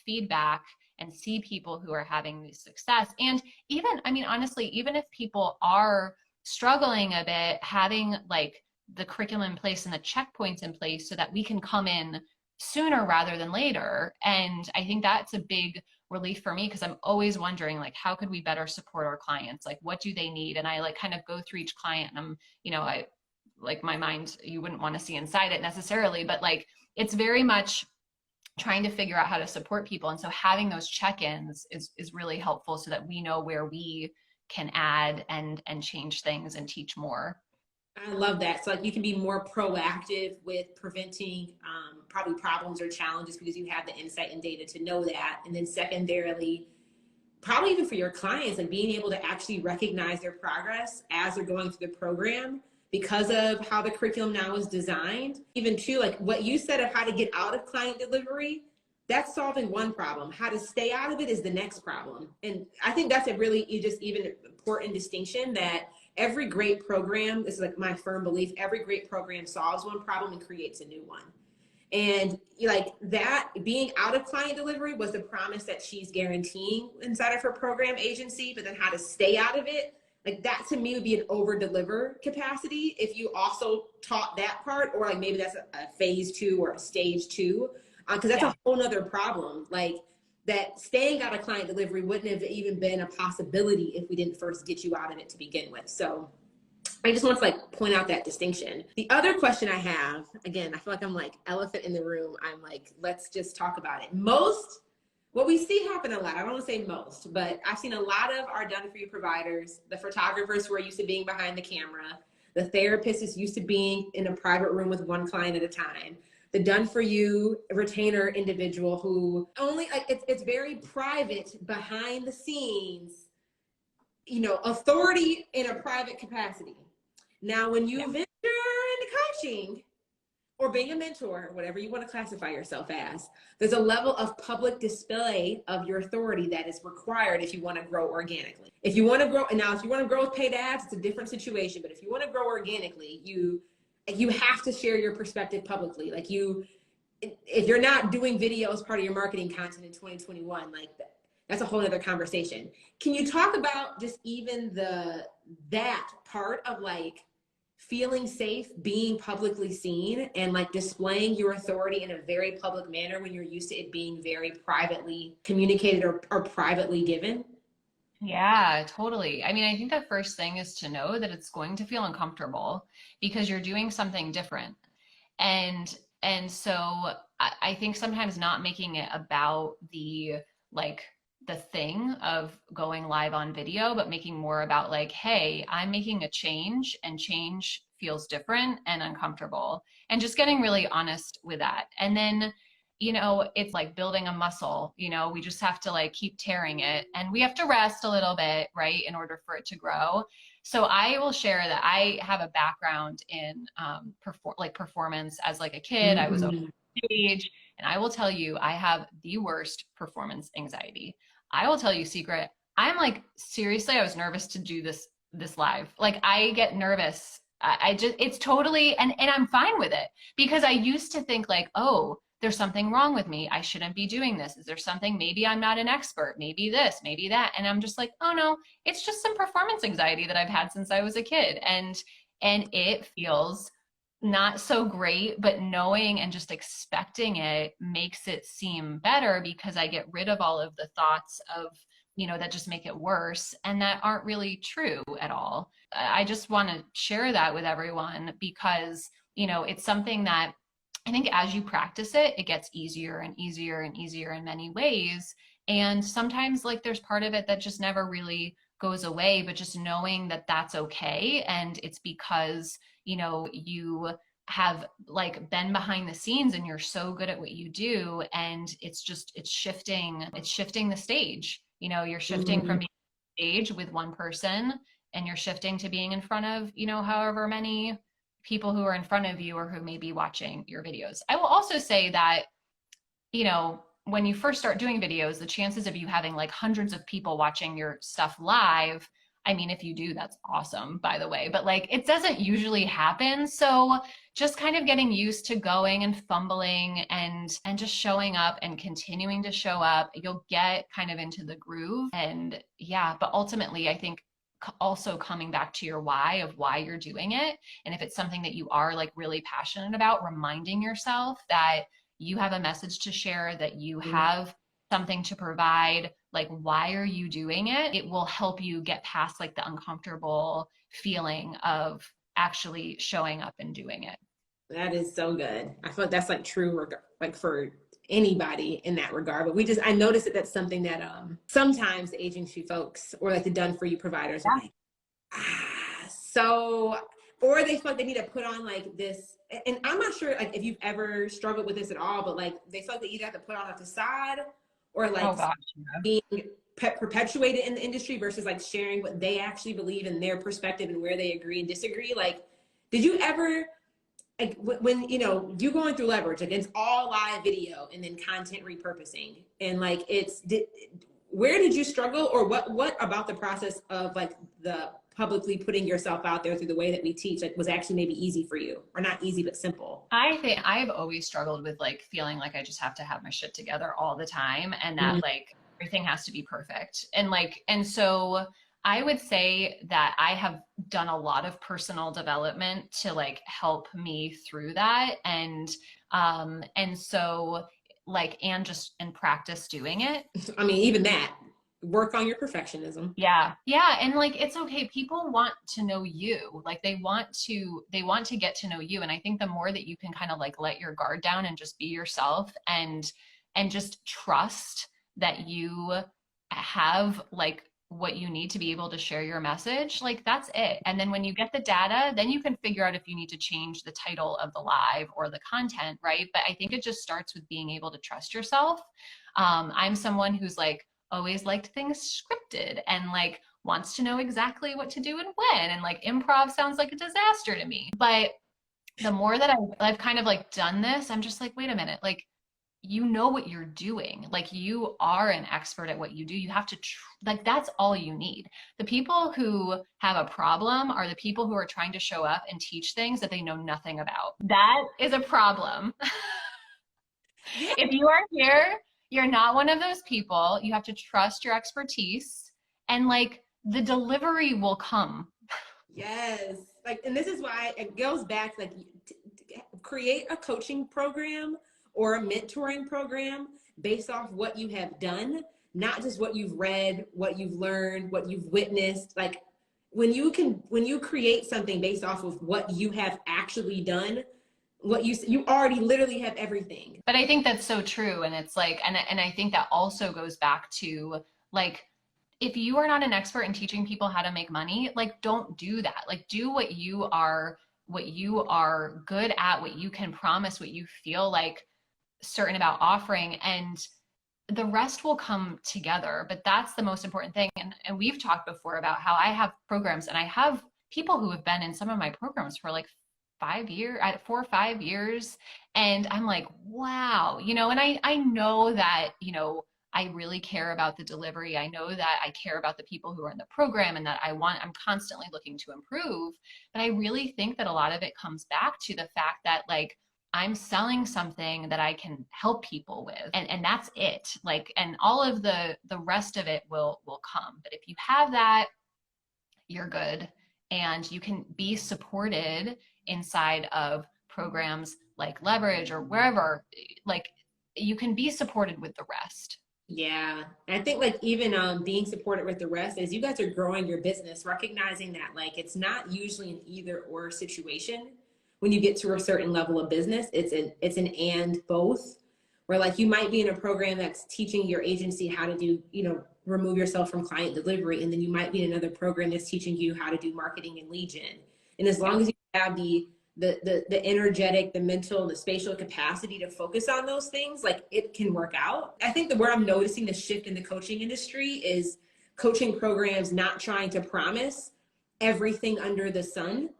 feedback and see people who are having this success. And even, I mean, honestly, even if people are struggling a bit, having like the curriculum in place and the checkpoints in place so that we can come in sooner rather than later. And I think that's a big relief for me, because I'm always wondering, like, how could we better support our clients? Like, what do they need? And I like kind of go through each client, and I'm, I like, my mind, you wouldn't want to see inside it necessarily, but like, it's very much trying to figure out how to support people. And so having those check-ins is really helpful so that we know where we can add and change things and teach more. I love that. So like you can be more proactive with preventing probably problems or challenges because you have the insight and data to know that. And then secondarily, probably even for your clients, like being able to actually recognize their progress as they're going through the program because of how the curriculum now is designed. Even too, like what you said of how to get out of client delivery, that's solving one problem. How to stay out of it is the next problem. And I think that's a really just even important distinction, that every great program, this is like my firm belief, every great program solves one problem and creates a new one. And like that, being out of client delivery was the promise that she's guaranteeing inside of her program agency, but then how to stay out of it, like that to me would be an over deliver capacity if you also taught that part, or like maybe that's a phase 2 or a stage 2, because that's a whole nother problem. Like that staying out of client delivery wouldn't have even been a possibility if we didn't first get you out of it to begin with. So I just want to like point out that distinction. The other question I have, again, I feel like I'm like elephant in the room. I'm like, let's just talk about it. What we see happen a lot, I don't want to say most, but I've seen a lot of our done-for-you providers, the photographers who are used to being behind the camera, the therapist is used to being in a private room with one client at a time, the done-for-you retainer individual who only, like, it's very private behind the scenes, authority in a private capacity. Now, when you venture into coaching, or being a mentor, whatever you want to classify yourself as, there's a level of public display of your authority that is required if you want to grow organically. If you want to grow, and now if you want to grow with paid ads, it's a different situation. But if you want to grow organically, you have to share your perspective publicly. Like if you're not doing video as part of your marketing content in 2021, like that's a whole other conversation. Can you talk about just even that part of like feeling safe, being publicly seen, and like displaying your authority in a very public manner when you're used to it being very privately communicated or privately given? Yeah, totally. I mean, I think the first thing is to know that it's going to feel uncomfortable because you're doing something different. And so I think sometimes not making it about the thing of going live on video, but making more about like, hey, I'm making a change, and change feels different and uncomfortable, and just getting really honest with that. And then, it's like building a muscle, we just have to like keep tearing it, and we have to rest a little bit, right, in order for it to grow. So I will share that I have a background in performance as like a kid. I was over stage, and I will tell you, I have the worst performance anxiety. I will tell you, secret. I'm like, seriously, I was nervous to do this live. Like I get nervous. I just, it's totally, and I'm fine with it, because I used to think like, oh, there's something wrong with me. I shouldn't be doing this. Is there something, maybe I'm not an expert, maybe this, maybe that. And I'm just like, oh no, it's just some performance anxiety that I've had since I was a kid. And it feels not so great, but knowing and just expecting it makes it seem better because I get rid of all of the thoughts of, that just make it worse and that aren't really true at all. I just want to share that with everyone because, it's something that I think as you practice it, it gets easier and easier and easier in many ways. And sometimes, like, there's part of it that just never really goes away, but just knowing that that's okay. And it's because, you have like been behind the scenes and you're so good at what you do. And it's shifting the stage. You're shifting Mhm. from being on stage with one person and you're shifting to being in front of, however many people who are in front of you or who may be watching your videos. I will also say that, when you first start doing videos, the chances of you having like hundreds of people watching your stuff live, I mean, if you do, that's awesome, by the way, but like it doesn't usually happen. So just kind of getting used to going and fumbling and just showing up and continuing to show up, you'll get kind of into the groove. And yeah, but ultimately, I think also coming back to your why of why you're doing it. And if it's something that you are like really passionate about, reminding yourself that you have a message to share, that you have something to provide, like why are you doing it? It will help you get past like the uncomfortable feeling of actually showing up and doing it. That is so good. I feel like that's like true, like for anybody in that regard. But I noticed that that's something that sometimes the agency folks or like the done for you providers are Yeah. like, so, or they feel like they need to put on like this. And I'm not sure like if you've ever struggled with this at all, but like they feel like they either have to put on a facade or like Oh gosh. Yeah. being perpetuated in the industry versus like sharing what they actually believe in their perspective and where they agree and disagree. Like, did you ever like when you going through leverage against all live video and then content repurposing and like where did you struggle or what about the process of like the publicly putting yourself out there through the way that we teach like was actually maybe easy for you or not easy but simple? I think I've always struggled with like feeling like I just have to have my shit together all the time and that like everything has to be perfect. And so I would say that I have done a lot of personal development to like help me through that. And so like and just in practice doing it. I mean even that work on your perfectionism. Yeah. Yeah. And like it's okay. People want to know you. Like they want to get to know you. And I think the more that you can kind of like let your guard down and just be yourself and just trust that you have like what you need to be able to share your message, like that's it. And then when you get the data, then you can figure out if you need to change the title of the live or the content, right? But I think it just starts with being able to trust yourself. I'm someone who's like always liked things scripted and like wants to know exactly what to do and when. And like improv sounds like a disaster to me. But the more that I've kind of like done this, I'm just like, wait a minute, like you know what you're doing. Like you are an expert at what you do. You have to like that's all you need. The people who have a problem are the people who are trying to show up and teach things that they know nothing about. That is a problem. Yeah. If you are here, you're not one of those people. You have to trust your expertise and like the delivery will come. Yes. Like, and this is why it goes back, like create a coaching program or a mentoring program based off what you have done, not just what you've read, what you've learned, what you've witnessed. Like when you create something based off of what you have actually done, what you already literally have everything. But I think that's so true. And it's like, and I think that also goes back to like, if you are not an expert in teaching people how to make money, like don't do that. Like do what you are good at, what you can promise, what you feel like certain about offering, and the rest will come together. But that's the most important thing. And we've talked before about how I have programs and I have people who have been in some of my programs for like 5 years, 4 or 5 years. And I'm like, wow, and I know that, I really care about the delivery. I know that I care about the people who are in the program and that I'm constantly looking to improve. But I really think that a lot of it comes back to the fact that like I'm selling something that I can help people with. And that's it. Like, and all of the rest of it will come. But if you have that, you're good. And you can be supported inside of programs like Leverage or wherever, like you can be supported with the rest. Yeah. And I think like even being supported with the rest as you guys are growing your business, recognizing that like it's not usually an either or situation when you get to a certain level of business. It's an and both, where like you might be in a program that's teaching your agency how to do, remove yourself from client delivery, and then you might be in another program that's teaching you how to do marketing and lead gen. And as long as you have the energetic, the mental, the spatial capacity to focus on those things, like it can work out. I think that where I'm noticing the shift in the coaching industry is coaching programs not trying to promise everything under the sun.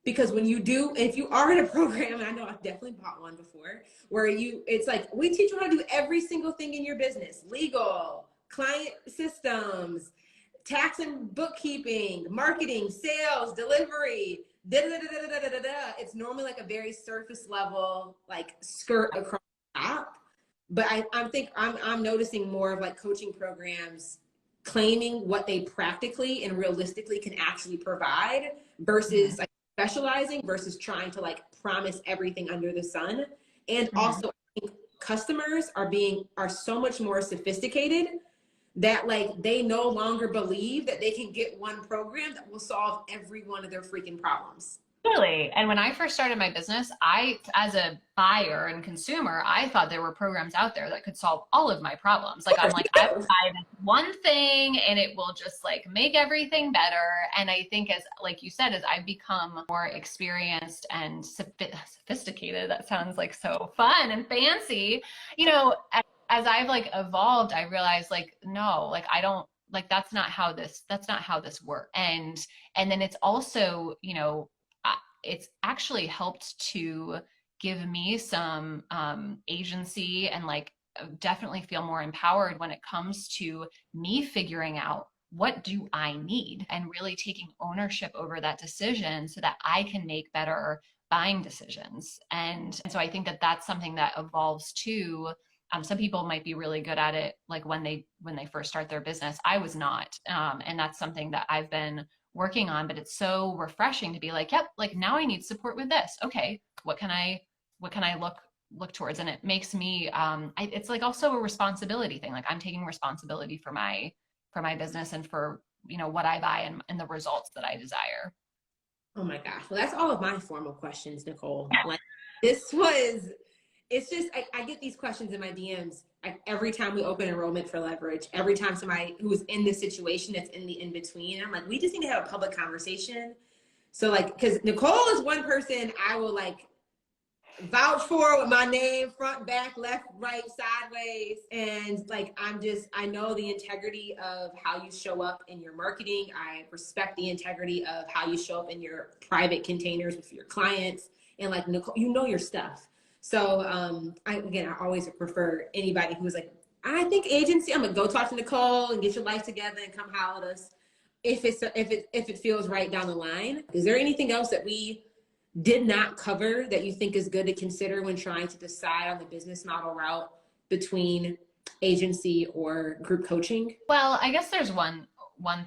Because when you do, if you are in a program, and I know I've definitely bought one before, where it's like, we teach you how to do every single thing in your business: legal, client systems, tax and bookkeeping, marketing, sales, delivery, da da da da da da da da. It's normally like a very surface level, like skirt across the top. But I'm noticing more of like coaching programs claiming what they practically and realistically can actually provide versus like specializing versus trying to like promise everything under the sun. And also I think customers are so much more sophisticated that like they no longer believe that they can get one program that will solve every one of their freaking problems. Really. And when I first started my business, as a buyer and consumer, I thought there were programs out there that could solve all of my problems. Like, I'm like, I will buy this one thing and it will just like make everything better. And I think like you said, as I've become more experienced and sophisticated, that sounds like so fun and fancy, as I've like evolved, I realized like, no, like I don't, like that's not how this works. And then it's also, it's actually helped to give me some agency and like definitely feel more empowered when it comes to me figuring out what do I need and really taking ownership over that decision so that I can make better buying decisions. And so I think that that's something that evolves too. Some people might be really good at it, like when they first start their business. I was not, and that's something that I've been working on. But it's so refreshing to be like, yep, like now I need support with this. Okay, what can I look towards? And it makes me, it's like also a responsibility thing. Like I'm taking responsibility for my business and for what I buy and the results that I desire. Oh my gosh. Well, that's all of my formal questions, Nicole. Like this was it's just I get these questions in my DMs like every time we open enrollment for Leverage, every time somebody who's in this situation that's in the in-between. I'm like, we just need to have a public conversation. So like, because Nicole is one person I will like vouch for with my name, front, back, left, right, sideways. And like, I know the integrity of how you show up in your marketing. I respect the integrity of how you show up in your private containers with your clients. And like, Nicole, your stuff. So I always prefer anybody who's like, I think agency, I'm gonna go talk to Nicole and get your life together and come holler at us if it feels right down the line. Is there anything else that we did not cover that you think is good to consider when trying to decide on the business model route between agency or group coaching? Well, I guess there's one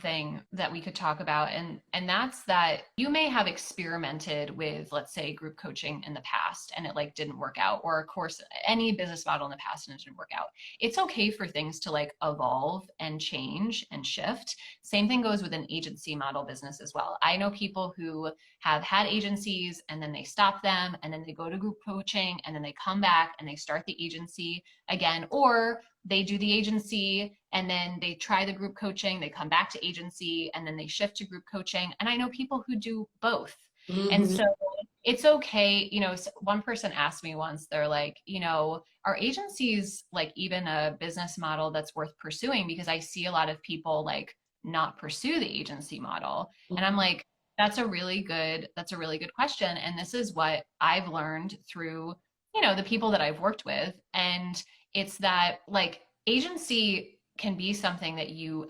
thing that we could talk about, and that's that you may have experimented with, let's say, group coaching in the past and it like didn't work out, or of course any business model in the past and it didn't work out. It's okay for things to like evolve and change and shift. Same thing goes with an agency model business as well. I know people who have had agencies and then they stop them and then they go to group coaching and then they come back and they start the agency again, or they do the agency and then they try the group coaching, they come back to agency and then they shift to group coaching. And I know people who do both. Mm-hmm. And so it's okay. One person asked me once, they're like, are agencies like even a business model that's worth pursuing? Because I see a lot of people like not pursue the agency model. Mm-hmm. And I'm like, that's a really good question. And this is what I've learned through, the people that I've worked with. And it's that like agency can be something that you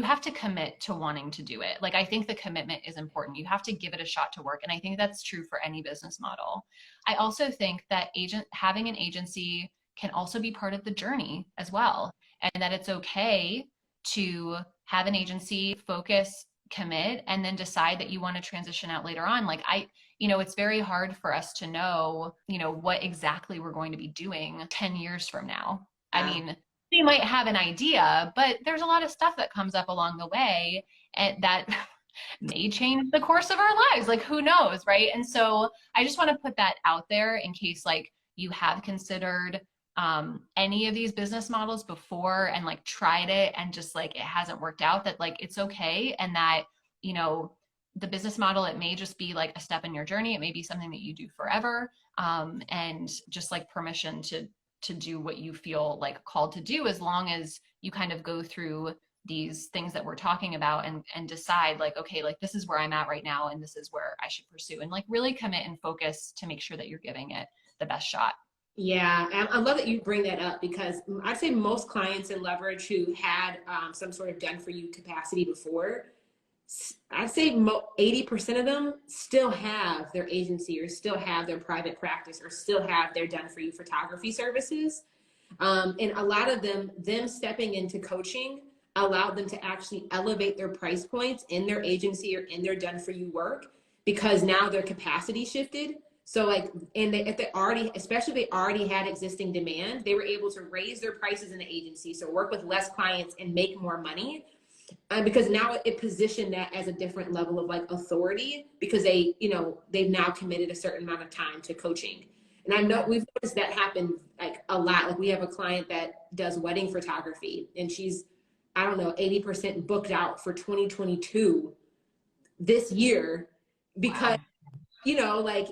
have to commit to wanting to do it. Like, I think the commitment is important. You have to give it a shot to work. And I think that's true for any business model. I also think that having an agency can also be part of the journey as well. And that it's okay to have an agency focus commit and then decide that you want to transition out later on. Like it's very hard for us to know, what exactly we're going to be doing 10 years from now. I mean, we might have an idea, but there's a lot of stuff that comes up along the way and that may change the course of our lives. Like, who knows, right? And so I just want to put that out there in case like you have considered any of these business models before and like tried it and just like it hasn't worked out, that like it's okay, and that the business model, it may just be like a step in your journey. It may be something that you do forever, and just like permission to do what you feel like called to do, as long as you kind of go through these things that we're talking about and decide like, okay, like this is where I'm at right now and this is where I should pursue, and like really commit and focus to make sure that you're giving it the best shot. Yeah, I love that you bring that up, because I'd say most clients in Leverage who had some sort of done for you capacity before, I'd say 80% of them still have their agency or still have their private practice or still have their done for you photography services. And a lot of them stepping into coaching allowed them to actually elevate their price points in their agency or in their done for you work, because now their capacity shifted. So like, and if they already, especially if they already had existing demand, they were able to raise their prices in the agency. So work with less clients and make more money. Because now it positioned that as a different level of like authority, because they, they've now committed a certain amount of time to coaching. And I know we've noticed that happen like a lot. Like we have a client that does wedding photography, and she's, I don't know, 80% booked out for 2022 this year, because, Wow. like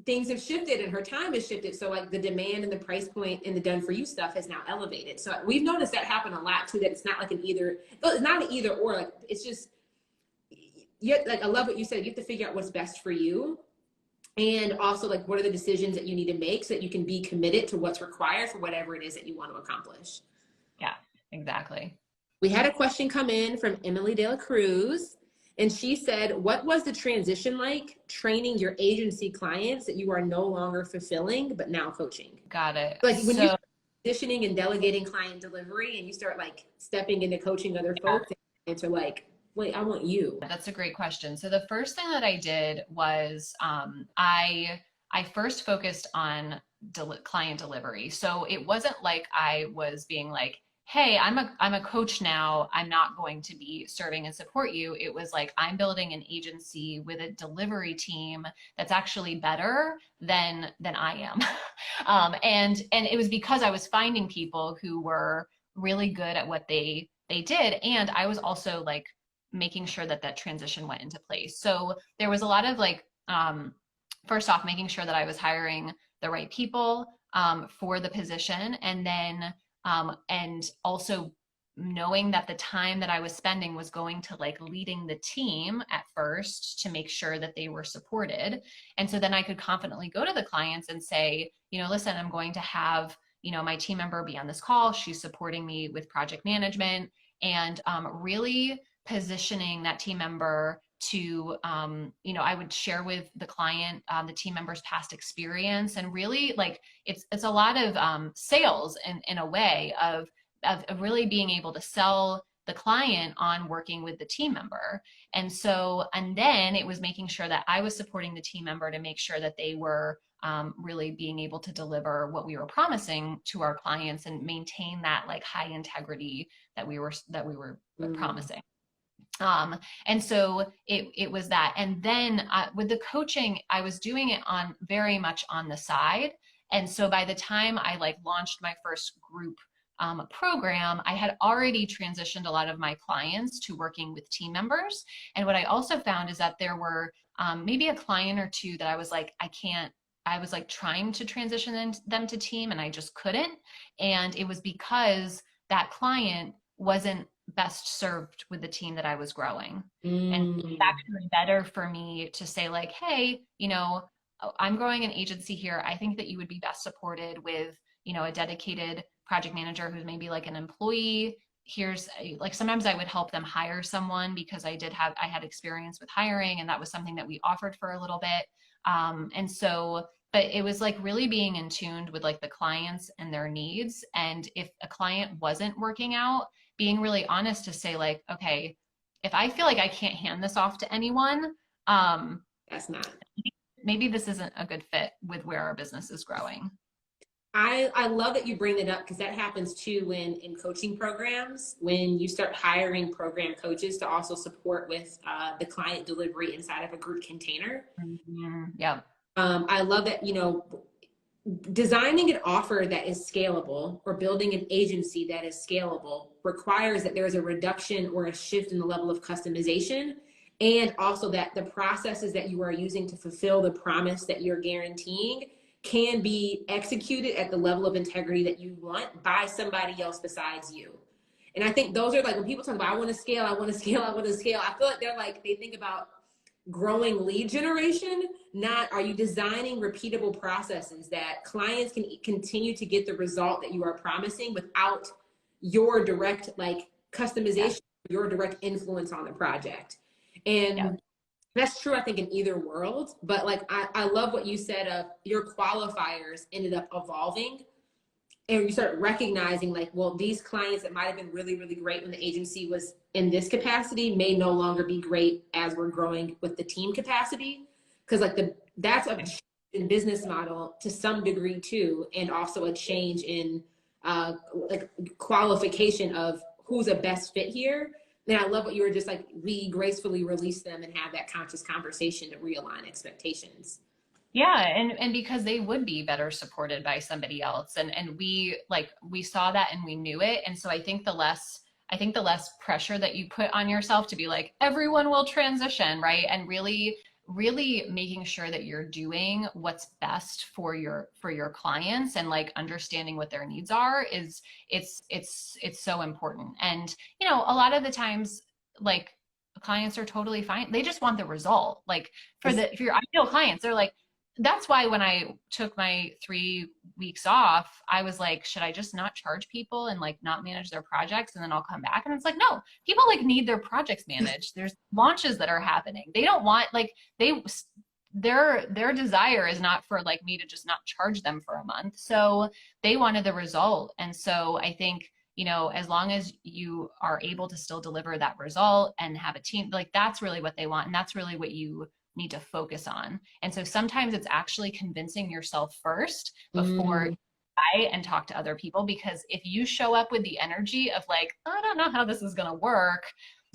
things have shifted and her time has shifted. So like the demand and the price point and the done for you stuff has now elevated. So we've noticed that happen a lot too, that it's not like it's not an either or, like it's just, like I love what you said, you have to figure out what's best for you. And also like, what are the decisions that you need to make so that you can be committed to what's required for whatever it is that you want to accomplish. Yeah, exactly. We had a question come in from Emily De La Cruz. And she said, what was the transition like training your agency clients that you are no longer fulfilling, but now coaching? Got it. Like when So you're transitioning and delegating client delivery and you start like stepping into coaching other folks, and are like, wait, I want you. that's a great question. So the first thing that I did was I first focused on client delivery. So it wasn't like I was being like, hey, I'm a coach now, I'm not going to be serving and support you. It was like, I'm building an agency with a delivery team that's actually better than I am. And it was because I was finding people who were really good at what they did, and I was also like making sure that that transition went into place. So there was a lot of like, first off, making sure that I was hiring the right people for the position, and then and also knowing that the time that I was spending was going to like leading the team at first to make sure that they were supported. And so then I could confidently go to the clients and say, listen, I'm going to have, my team member be on this call. She's supporting me with project management, and really positioning that team member to, I would share with the client the team member's past experience, and really like it's a lot of sales in a way of really being able to sell the client on working with the team member. And then it was making sure that I was supporting the team member to make sure that they were really being able to deliver what we were promising to our clients and maintain that like high integrity that we were promising. And so it was that. And then with the coaching, I was doing it on very much on the side. And so by the time I like launched my first group program, I had already transitioned a lot of my clients to working with team members. And what I also found is that there were maybe a client or two that I was like, I was like trying to transition them to team and I just couldn't. And it was because that client wasn't best served with the team that I was growing. And it's actually better for me to say like, hey, I'm growing an agency here. I think that you would be best supported with, a dedicated project manager who's maybe like an employee. Here's like, sometimes I would help them hire someone because I had experience with hiring, and that was something that we offered for a little bit. But it was like really being in tune with like the clients and their needs. And if a client wasn't working out, being really honest to say like, okay, if I feel like I can't hand this off to anyone, um, That's not. maybe this isn't a good fit with where our business is growing. I love that you bring that up because that happens too when in coaching programs, when you start hiring program coaches to also support with the client delivery inside of a group container. Yeah. I love that, designing an offer that is scalable or building an agency that is scalable requires that there is a reduction or a shift in the level of customization, and also that the processes that you are using to fulfill the promise that you're guaranteeing can be executed at the level of integrity that you want by somebody else besides you. And I think those are like when people talk about, I want to scale, I want to scale, I want to scale. I feel like they think about growing lead generation, not are you designing repeatable processes that clients can continue to get the result that you are promising without your direct Yeah. customization, your direct influence on the project. Yeah. And that's true, I think, in either world. But I love what you said of your qualifiers ended up evolving, and you start recognizing well, these clients that might have been really, really great when the agency was in this capacity may no longer be great as we're growing with the team capacity. Because that's a change in business model to some degree too, and also a change in qualification of who's a best fit here. And I love what you were just we gracefully release them and have that conscious conversation to realign expectations. Yeah, and because they would be better supported by somebody else, and we saw that and we knew it, and so I think the less pressure that you put on yourself to be like everyone will transition, right? And really making sure that you're doing what's best for your clients and like understanding what their needs are is it's so important. And a lot of the times like clients are totally fine. They just want the result. Like for your ideal clients, they're like, that's why when I took my 3 weeks off, I was like, should I just not charge people and like not manage their projects and then I'll come back? And it's like, no, people like need their projects managed. There's launches that are happening. They don't want like their desire is not for like me to just not charge them for a month. So they wanted the result. And so I think, as long as you are able to still deliver that result and have a team, like that's really what they want. And that's really what you need to focus on. And so sometimes it's actually convincing yourself first before Mm. you try and talk to other people. Because if you show up with the energy of like, I don't know how this is going to work,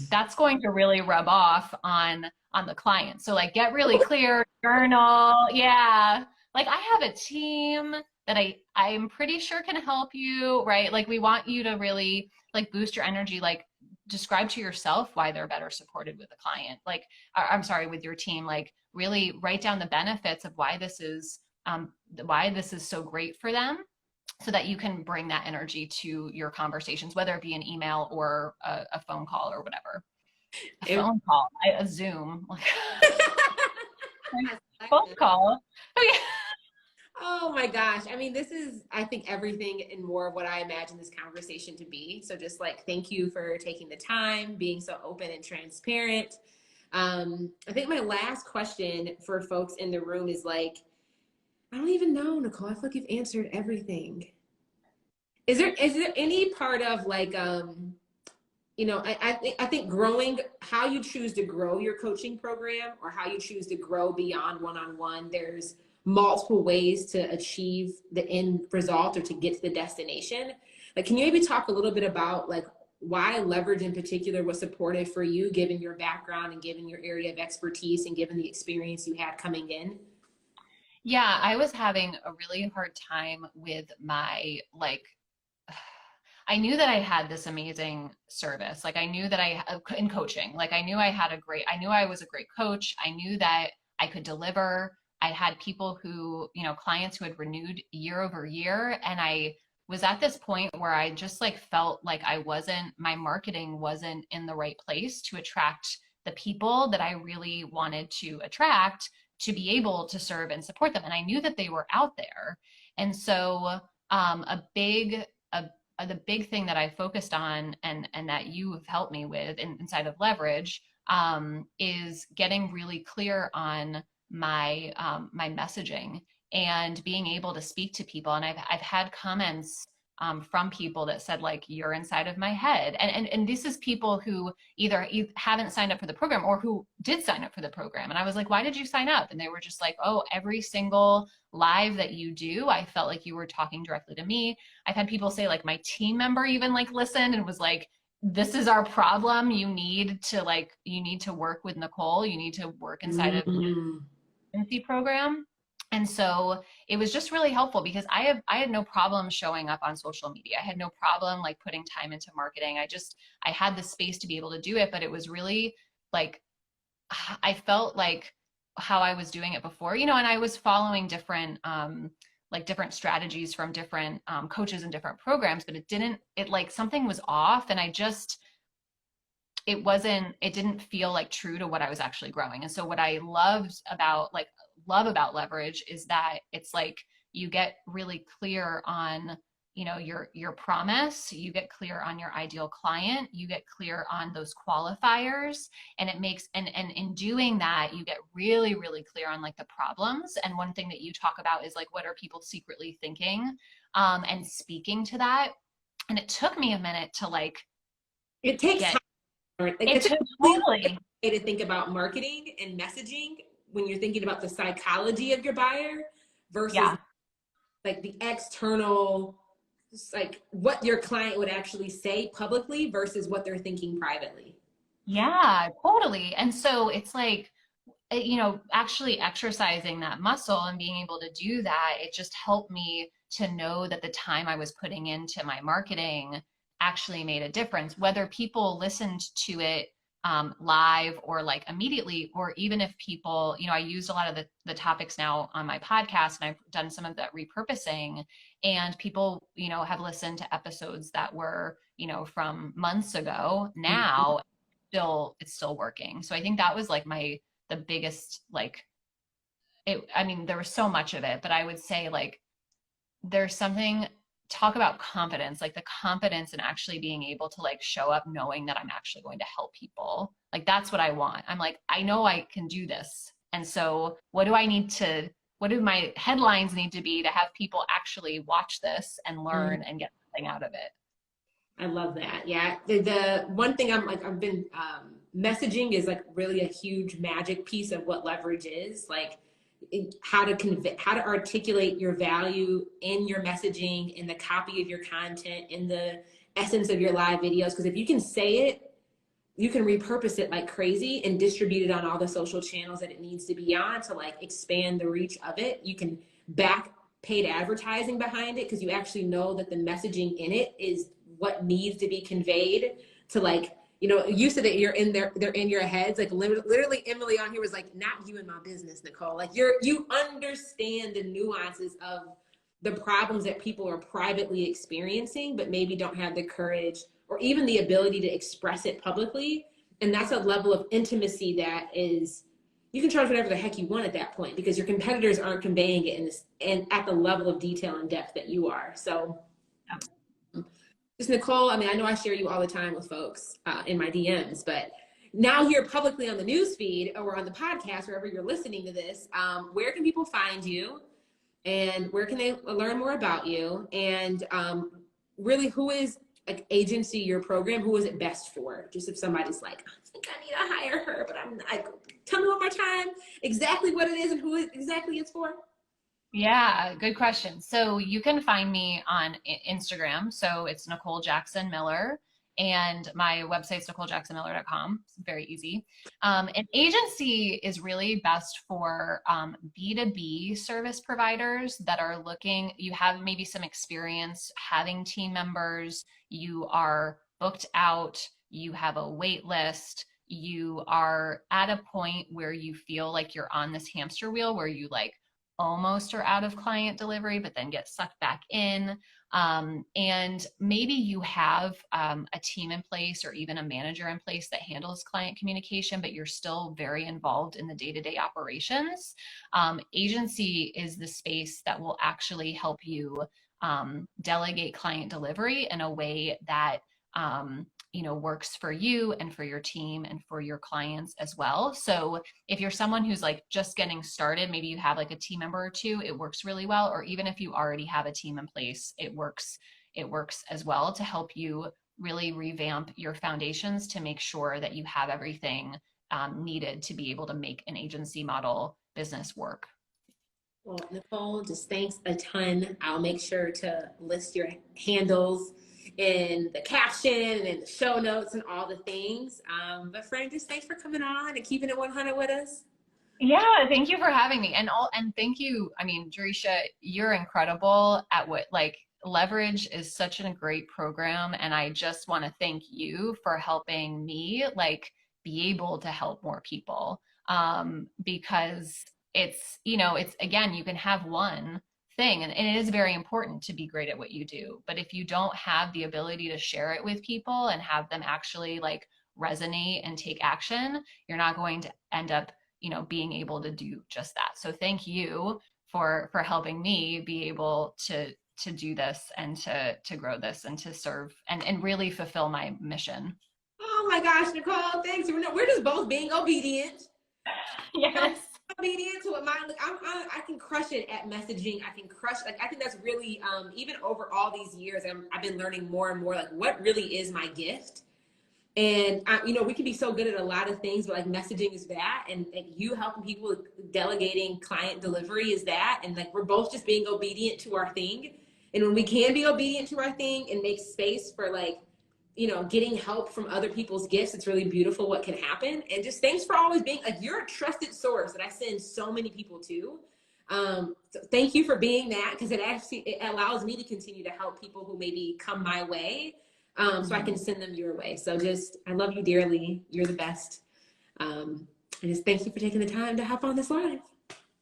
that's going to really rub off on the client. So like get really clear, journal. Yeah. Like I have a team that I'm pretty sure can help you, right? Like we want you to really like boost your energy, like describe to yourself why they're better supported with a client. Like I'm sorry, with your team, like really write down the benefits of why this is so great for them so that you can bring that energy to your conversations, whether it be an email or a phone call or whatever. A phone call, a Zoom, like phone call. Oh, yeah. Oh my gosh. I mean, this is, I think, everything and more of what I imagine this conversation to be. So just thank you for taking the time, being so open and transparent. I think my last question for folks in the room is I don't even know, Nicole. I feel like you've answered everything. Is there any part of I think growing, how you choose to grow your coaching program or how you choose to grow beyond one-on-one, there's multiple ways to achieve the end result or to get to the destination. Can you maybe talk a little bit about why leverage in particular was supportive for you, given your background and given your area of expertise and given the experience you had coming in? Yeah, I was having a really hard time with my I knew that I had this amazing service. Like I knew that in coaching, like I knew I was a great coach. I knew that I could deliver. I had people who, clients who had renewed year over year. And I was at this point where I just felt like my marketing wasn't in the right place to attract the people that I really wanted to attract to be able to serve and support them. And I knew that they were out there. And so the big thing that I focused on and that you have helped me with inside of leverage is getting really clear on my messaging and being able to speak to people. And I've had comments from people that said like, you're inside of my head. And this is people who either haven't signed up for the program or who did sign up for the program. And I was like, why did you sign up? And they were just like, oh, every single live that you do, I felt like you were talking directly to me. I've had people say like my team member even like listened and was like, this is our problem. You need to work with Nicole. You need to work inside of Mm-hmm. the program. And so it was just really helpful because I had no problem showing up on social media. I had no problem like putting time into marketing. I had the space to be able to do it, but it was really like, I felt like how I was doing it before, and I was following different, different strategies from different coaches and different programs, but it like something was off. And it didn't feel like true to what I was actually growing. And so what I love about leverage is that it's like you get really clear on your promise, you get clear on your ideal client, you get clear on those qualifiers, and it makes and in doing that you get really, really clear on like the problems. And one thing that you talk about is like, what are people secretly thinking, and speaking to that. And it took me a minute to like It takes time. Like, it's a totally way to think about marketing and messaging when you're thinking about the psychology of your buyer versus like the external, like what your client would actually say publicly versus what they're thinking privately. Yeah, totally. And so it's like, actually exercising that muscle and being able to do that, it just helped me to know that the time I was putting into my marketing actually made a difference, whether people listened to it live or like immediately, or even if people, I used a lot of the topics now on my podcast, and I've done some of that repurposing, and people, have listened to episodes that were, from months ago now. It's still working. So I think that was like the biggest, like, there was so much of it, but I would say like, there's something, talk about confidence, like the confidence in actually being able to like show up knowing that I'm actually going to help people. Like, that's what I want. I'm like, I know I can do this. And so what do my headlines need to be to have people actually watch this and learn and get something out of it? I love that. Yeah. The one thing I've been messaging is like really a huge magic piece of what leverage is. Like how to articulate your value in your messaging, in the copy of your content, in the essence of your live videos. Because if you can say it, you can repurpose it like crazy and distribute it on all the social channels that it needs to be on to like expand the reach of it. You can back paid advertising behind it because you actually know that the messaging in it is what needs to be conveyed to, like, you said that they're in your heads. Like literally Emily on here was like, not you in my business, Nicole. Like you understand the nuances of the problems that people are privately experiencing, but maybe don't have the courage or even the ability to express it publicly. And that's a level of intimacy that is, you can charge whatever the heck you want at that point because your competitors aren't conveying it and at the level of detail and depth that you are. So just Nicole, I know I share you all the time with folks in my DMs, but now here publicly on the news feed or on the podcast, wherever you're listening to this, where can people find you and where can they learn more about you? And really, who is like agency your program? Who is it best for? Just if somebody's like, I think I need to hire her, but I'm like, tell me one more time exactly what it is and who exactly it's for. Yeah, good question. So you can find me on Instagram. So it's Nicole Jackson Miller, and my website's NicoleJacksonMiller.com. It's very easy. An agency is really best for B2B service providers that are looking, you have maybe some experience having team members, you are booked out, you have a wait list, you are at a point where you feel like you're on this hamster wheel where you like almost are out of client delivery, but then get sucked back in. And maybe you have a team in place or even a manager in place that handles client communication, but you're still very involved in the day-to-day operations. Agency is the space that will actually help you delegate client delivery in a way that works for you and for your team and for your clients as well. So if you're someone who's like just getting started, maybe you have like a team member or two, it works really well. Or even if you already have a team in place, it works it works as well to help you really revamp your foundations to make sure that you have everything needed to be able to make an agency model business work. Well, Nicole, just thanks a ton. I'll make sure to list your handles in the caption and the show notes and all the things. But friend, just thanks for coming on and keeping it 100 with us. Yeah, thank you for having me. And thank you. I mean, Jerisha, you're incredible at what like Leverage is such a great program. And I just want to thank you for helping me like be able to help more people. Because it's, it's again, you can have one thing and it is very important to be great at what you do. But if you don't have the ability to share it with people and have them actually like resonate and take action, you're not going to end up being able to do just that. So thank you for helping me be able to do this and to grow this and to serve and really fulfill my mission. Oh my gosh, Nicole, thanks. We're just both being obedient. Yes. Obedient to what I can crush it at messaging. I can crush, like, I think that's really, even over all these years, I've been learning more and more, like, what really is my gift. And, we can be so good at a lot of things, but like messaging is that. And you helping people with delegating client delivery is that. And like, we're both just being obedient to our thing. And when we can be obedient to our thing and make space for like, getting help from other people's gifts, it's really beautiful what can happen. And just thanks for always being like, you're a trusted source that I send so many people to. So thank you for being that, because it allows me to continue to help people who maybe come my way. So I can send them your way. So I love you dearly. You're the best. And just thank you for taking the time to hop on this live.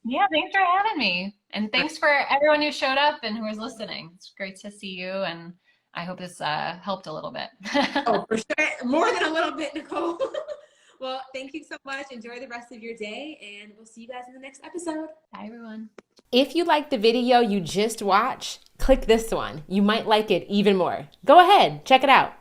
Yeah, thanks for having me. And thanks for everyone who showed up and who was listening. It's great to see you. And I hope this helped a little bit. Oh, for sure. More than a little bit, Nicole. Well, thank you so much. Enjoy the rest of your day. And we'll see you guys in the next episode. Bye, everyone. If you liked the video you just watched, click this one. You might like it even more. Go ahead, check it out.